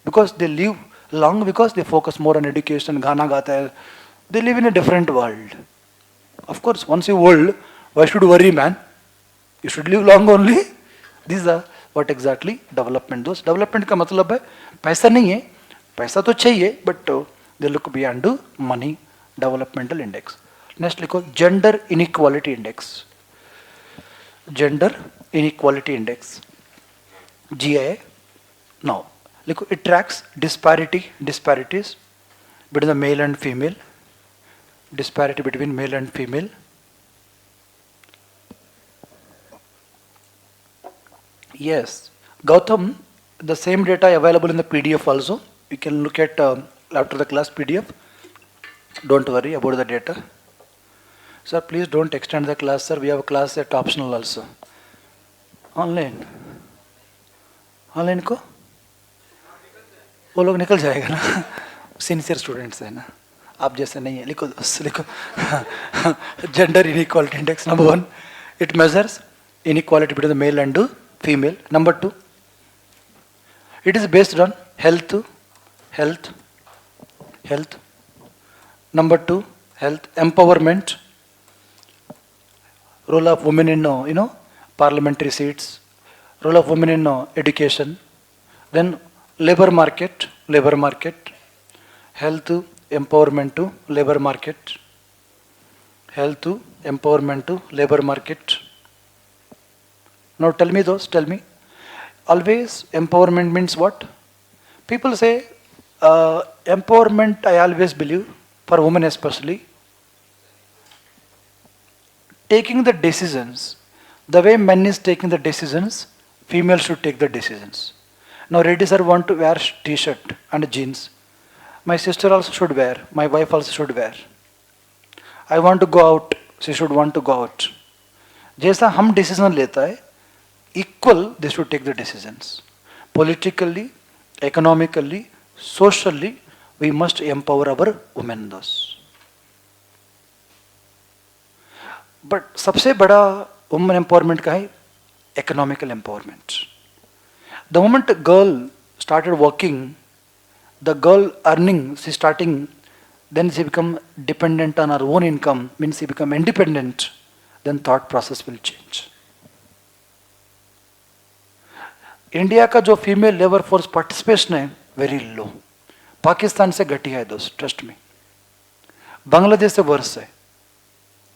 Because they live long, because they focus more on education, गाना गाता है. They live in a different world. Of course, once you're old, why should you worry, man? You should live long only. These are what exactly development दोस्त. Development का मतलब है पैसा नहीं है, पैसा तो चाहिए, but they look beyond money. Developmental index. Next लिखो gender inequality index. Gender inequality index. GIA. Now लिखो it tracks disparities between the male and female. Disparity between male and female. Yes, Gautam, the same data available in the PDF also. You can look at after the class PDF. Don't worry about the data. Sir, please don't extend the class, sir. We have a class at optional also. Online online को वो लोग निकल जाएगा ना sincere students है ना आप जैसे नहीं है लिखो दोस्त लिखो gender inequality index number 1 it measures inequality between the male and the female. Number 2, it is based on health. Number 2, health, empowerment, role of women in parliamentary seats, role of women in education. Then labor market, health, empowerment to labor market, health, empowerment to labor market. Now tell me those, tell me. Always empowerment means what? People say empowerment, I always believe, for women especially, taking the decisions, the way men is taking the decisions, female should take the decisions. Now Reddy sir want to wear t-shirt and jeans. My sister also should wear, my wife also should wear. I want to go out, she should want to go out. जैसा हम decision लेता है equal they should take the decisions. Politically, economically, socially, we must empower our women those. But सबसे बड़ा women empowerment का है economical empowerment. The moment a girl started working, the girl earning, she starting, then she become dependent on her own income, means she become independent, then thought process will change. India का जो female labour force participation है very low, Pakistan से घटिया है दोस्त, trust में, बांग्लादेश से worse है.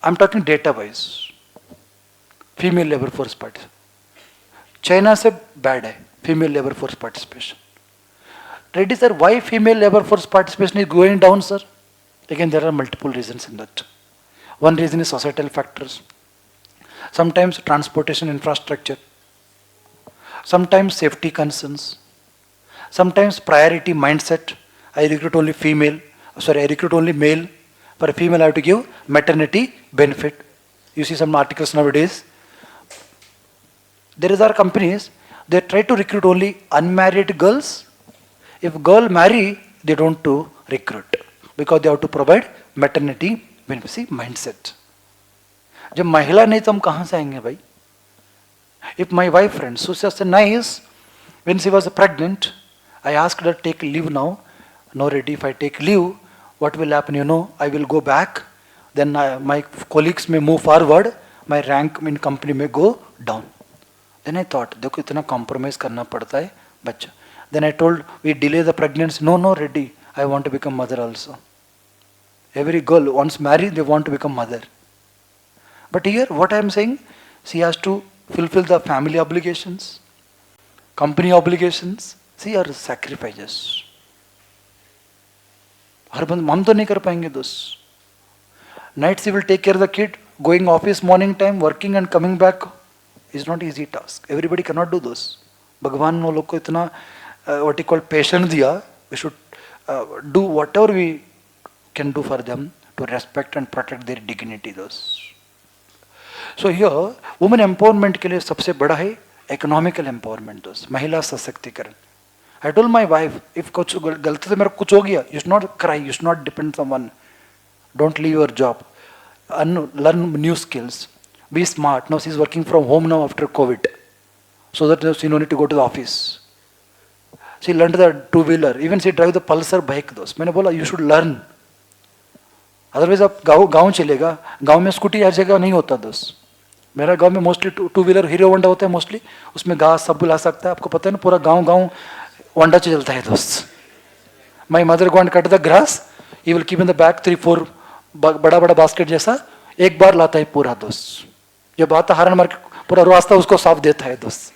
I am talking data wise female labour force participation. China से बैड है female labour force participation. Reddy sir, why female labour force participation is going down sir? Again there are multiple reasons in that. One reason is societal factors, sometimes transportation infrastructure, sometimes safety concerns, sometimes priority mindset. I recruit only male. For a female I have to give maternity benefit. You see some articles nowadays. There are companies, they try to recruit only unmarried girls. If girl marry, they don't to recruit because they have to provide maternity benefit. See, mindset. जब महिला नहीं तो हम कहाँ से आएंगे भाई? If my wife friend, so she said nice, when she was pregnant, I asked her to take leave now. No, Reddy, if I take leave, what will happen? I will go back. Then my colleagues may move forward. My rank in company may go down. Then I thought, देखो इतना compromise करना पड़ता है बच्चा. Then I told, we delay the pregnancy. No, Reddy, I want to become mother also. Every girl once married, they want to become mother. But here, what I am saying, she has to fulfill the family obligations, company obligations. See our sacrifices. हर बंद हम तो नहीं कर पाएंगे दोस्त. Nights he will take care of the kid, going office morning time, working and coming back is not easy task. Everybody cannot do those. भगवान ने लोग को इतना what you call patience दिया. We should do whatever we can do for them to respect and protect their dignity those. So here, women empowerment के लिए सबसे बड़ा है economical empowerment दोस्त, महिला सशक्तिकरण. I told my wife, if कुछ गलती से मेरा कुछ हो गया, you should not cry, you should not depend on someone. Don't leave your job. Learn new skills. Be smart. Now she's working from home now after COVID, so that she no need to go to the office. She learned the two-wheeler. Even she drive the Pulsar bike दोस्त. मैंने बोला you should learn. Otherwise आप गाँव चलेगा, गाँव में scooty हर जगह नहीं होता दोस्त. मेरा गांव में mostly two wheeler hero Honda होता है मोस्टली, उसमें घास सब ला सकता है. आपको पता है ना, पूरा गांव होंडा से चलता है दोस्त. My mother go and cut the grass, he will keep in the back 3-4 बड़ा बास्केट जैसा, एक बार लाता है पूरा दोस्त. जब आता हारन मार के पूरा रास्ता उसको साफ देता है दोस्त.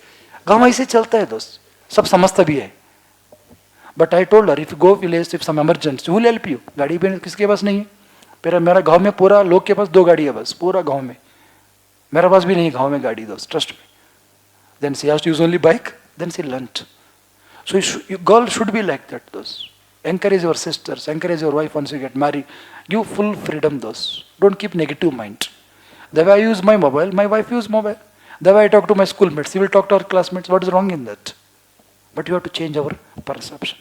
गाँव ऐसे चलता है दोस्त, सब समझता भी है. But I told her, if go village, if some emergency will help you. गाड़ी भी किसके पास नहीं है. मेरा गाँव में पूरा लोग के पास 2 गाड़ी है बस, पूरा गाँव में. मेरा पास भी नहीं गाँव में गाड़ी दोस्त, ट्रस्ट में. Then she has to use only bike. Then she learnt. So girl should be like that. Those encourage your sisters, encourage your wife once you get married. Give full freedom. Those don't keep negative mind. The way I use my mobile, my wife use mobile. The way I talk to my schoolmates, she will talk to her classmates. What is wrong in that? But you have to change our perception.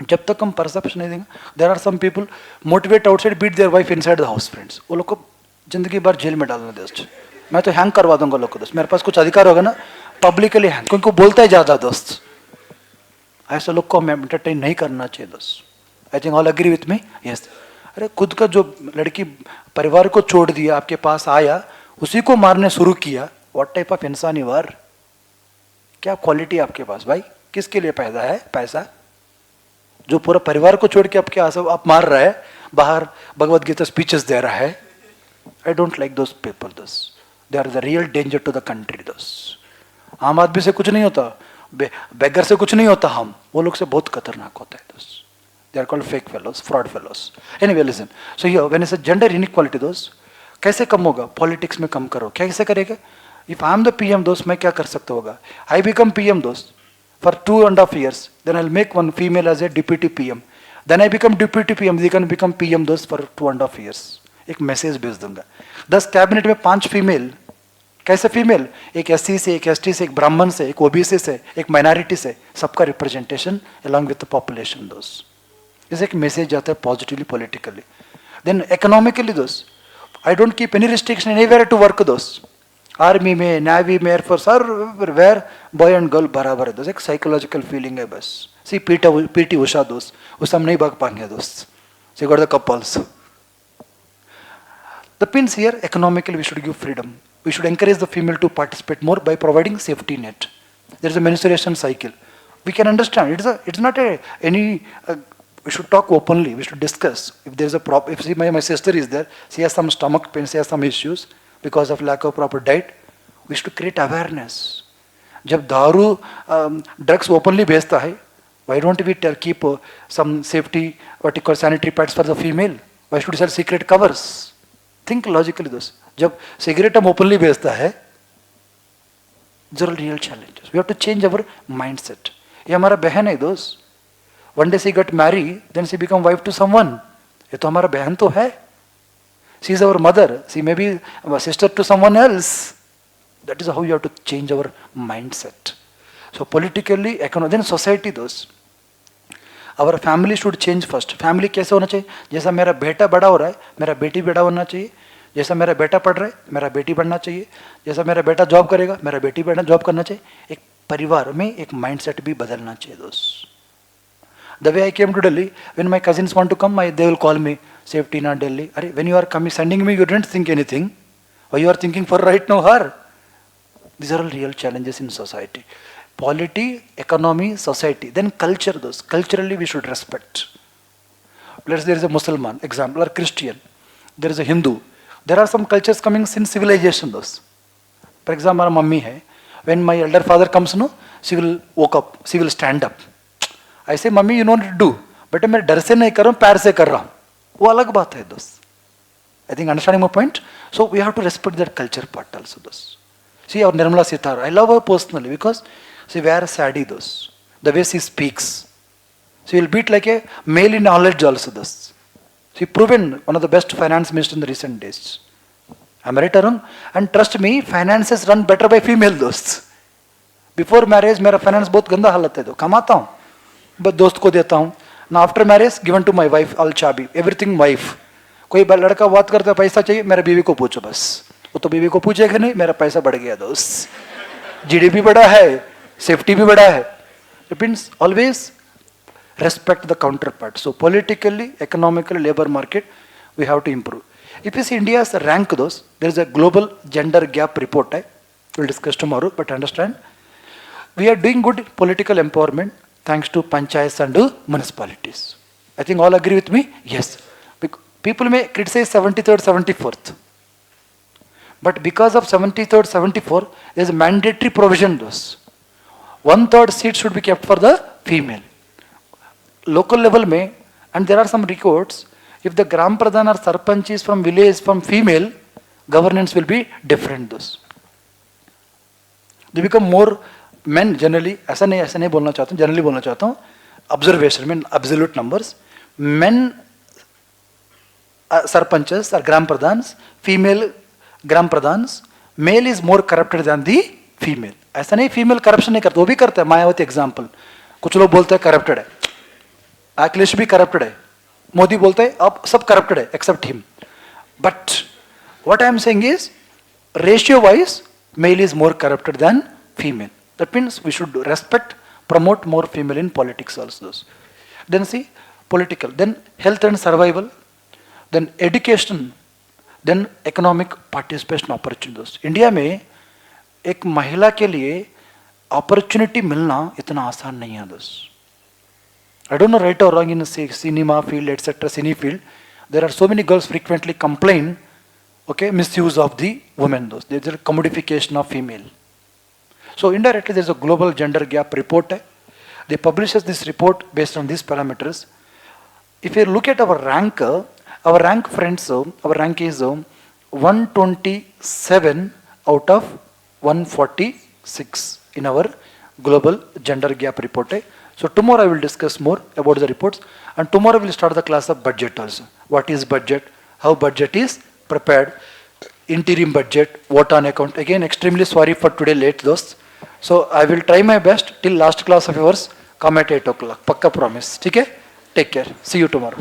जब तक हम perception नहीं देंगे, there are some people motivate outside beat their wife inside the house friends. वो लोग को जिंदगी भर जेल में डालना दोस्त. मैं तो हैंग करवा दूंगा लोग को दोस्त. मेरे पास कुछ अधिकार होगा ना, पब्लिकली हैंग, क्योंकि वो बोलता है ज़्यादा दोस्त. ऐसे लोग को हमें एंटरटेन नहीं करना चाहिए दोस्त. I think all agree with me. Yes. अरे खुद का जो लड़की परिवार को छोड़ दिया, आपके पास आया, उसी को मारने शुरू किया. व्हाट टाइप ऑफ इंसान यू आर? क्या क्वालिटी आपके पास भाई? किसके लिए पैदा है पैसा? जो पूरा परिवार को छोड़ के आपके आप मार रहा है, बाहर भगवत गीता स्पीचेस दे रहा है. I don't like those people दोस्त. They are the real danger to the country दोस्त. आम आदमी से कुछ नहीं होता, बेगर से कुछ नहीं होता, हम वो लोग से बहुत खतरनाक होता है दोस्त. They are called fake fellows, fraud fellows. Anyway listen. So here when it's a gender inequality दोस्त, कैसे कम होगा? पॉलिटिक्स में कम करो. कैसे करेगा? If I am the PM दोस्त, मैं क्या कर सकता होगा? आई बिकम पीएम दोस्त for 2.5 years, then I'll make one female as a deputy PM. Then I become deputy PM, they can become PM those for 2.5 years. एक message भेज दूंगा. 10 कैबिनेट में 5 फीमेल. कैसे फीमेल? एक एससी से, एक ST से, एक ब्राह्मण से, एक ओबीसी से, एक माइनॉरिटी से, सबका representation along with the population those. इसे एक मैसेज जाता है positively politically. Then economically those, I don't keep any restriction anywhere to work those. Army में, नेवी में, एयरफोर्स, हर वेयर बॉय एंड गर्ल बराबर है दोस्त. एक साइकोलॉजिकल फीलिंग है बस. सी पीटी उषा दोस्त, उस हम नहीं भाग पाएंगे दोस्त. She got the cup also. The pins here, economically we should give freedom. We should encourage the female to participate more by providing safety net. There is a menstruation cycle. We can understand. It's not any. We should talk openly. We should discuss. If there is a problem, if my sister is there, she has some stomach pain, she has some issues because of lack of proper diet, we should create awareness. जब दारू drugs openly बेचता है, why don't we keep some safety, what you call sanitary pads for the female? Why should we sell secret covers? Think logically दोस्त. जब cigarette हम openly बेचता है, there are real challenges. We have to change our mindset. ये हमारा बहन है दोस्त. One day she got married, then she become wife to someone. ये तो हमारा बहन तो है. She is our mother. She may be a sister to someone else. That is how you have to change our mindset. So politically, economically, then society those. Our family should change first. Family कैसे होना चाहिए? जैसा मेरा बेटा बड़ा हो रहा है, मेरा बेटी बड़ा होना चाहिए. जैसा मेरा बेटा पढ़ रहा है, मेरा बेटी पढ़ना चाहिए. जैसा मेरा बेटा जॉब करेगा, मेरा बेटी बेटा जॉब करना चाहिए. एक परिवार में एक माइंडसेट भी बदलना चाहिए दोस्त. The way I came to Delhi, when my cousins want to come, they will call me, safety na Delhi. Arey, when you are coming, sending me, you didn't think anything. Why you are thinking for right now her? These are all real challenges in society. Polity, economy, society. Then culture those. Culturally we should respect. Let's there is a Muslim example, or Christian. There is a Hindu. There are some cultures coming since civilization those. For example, our mummy hai. When my elder father comes, no, she will woke up, she will stand up. I say, mummy you not do, but मैं डर से नहीं कर रहा हूँ, पैर से कर रहा हूँ. वो अलग बात है दोस्त. I think understanding my point. So we have to respect that culture part also दोस्त. सी और Nirmala Sitharaman, I love her personally because she wear sari दोस्त. The way she speaks, she will beat like a male in knowledge also दोस्त. She proven one of the best finance minister in the recent days. I am right or wrong? And trust me, finances run better by female दोस्त. Before marriage मेरा finance बहुत गंदा हालत है, तो कमाता हूँ बस दोस्त को देता हूँ ना. After marriage given to my wife, all चाबी, एवरीथिंग वाइफ. कोई लड़का बात करता है पैसा चाहिए, मेरा बीवी को पूछो बस. वो तो बीवी को पूछेगा नहीं, मेरा पैसा बढ़ गया दोस्त. जीडीपी बढ़ा है, सेफ्टी भी बढ़ा है. It means always respect the counterpart. So politically, economically, labor market, we have to improve. If you see India's rank those, there is a global gender gap report. We'll discuss tomorrow, but understand, we are doing good political empowerment thanks to panchayats and municipalities. I think all agree with me? Yes. People may criticize 73rd, 74th. But because of 73rd, 74th, there is a mandatory provision those. 1/3 seat should be kept for the female. Local level may, and there are some records, if the gram pradhan or sarpanch is from village, from female, governance will be different those. They become more men generally, ऐसा नहीं बोलना चाहता हूँ, generally बोलना चाहता हूँ, observation mean absolute numbers, men sarpanchas or gram pradhans, female gram pradhans, male is more corrupted than the female. ऐसा नहीं फीमेल करप्शन नहीं करता, वो भी करता है. मायावती एग्जाम्पल, कुछ लोग बोलते हैं करप्टेड है, अखिलेश भी करप्टेड है, मोदी बोलते हैं अब सब करप्टेड है except him. But what I am saying is ratio wise male is more corrupted than female. That means we should respect, promote more female in politics also. Then see political, then health and survival, then education, then economic participation opportunities. India में एक महिला के लिए opportunity मिलना इतना आसान नहीं है दोस्त. I don't know right or wrong in cinema field, etc., cine field, there are so many girls frequently complain, okay, misuse of the women. Those there is a commodification of female. So indirectly there is a global gender gap report. They publishes this report based on these parameters. If you look at our rank friends, our rank is 127 out of 146 in our global gender gap report. So tomorrow I will discuss more about the reports, and tomorrow we will start the class of budget also. What is budget? How budget is prepared? Interim budget, what on account. Again, extremely sorry for today late those. So I will try my best till last class of yours. Come at 8 o'clock. Pakka promise. Okay? Take care. See you tomorrow.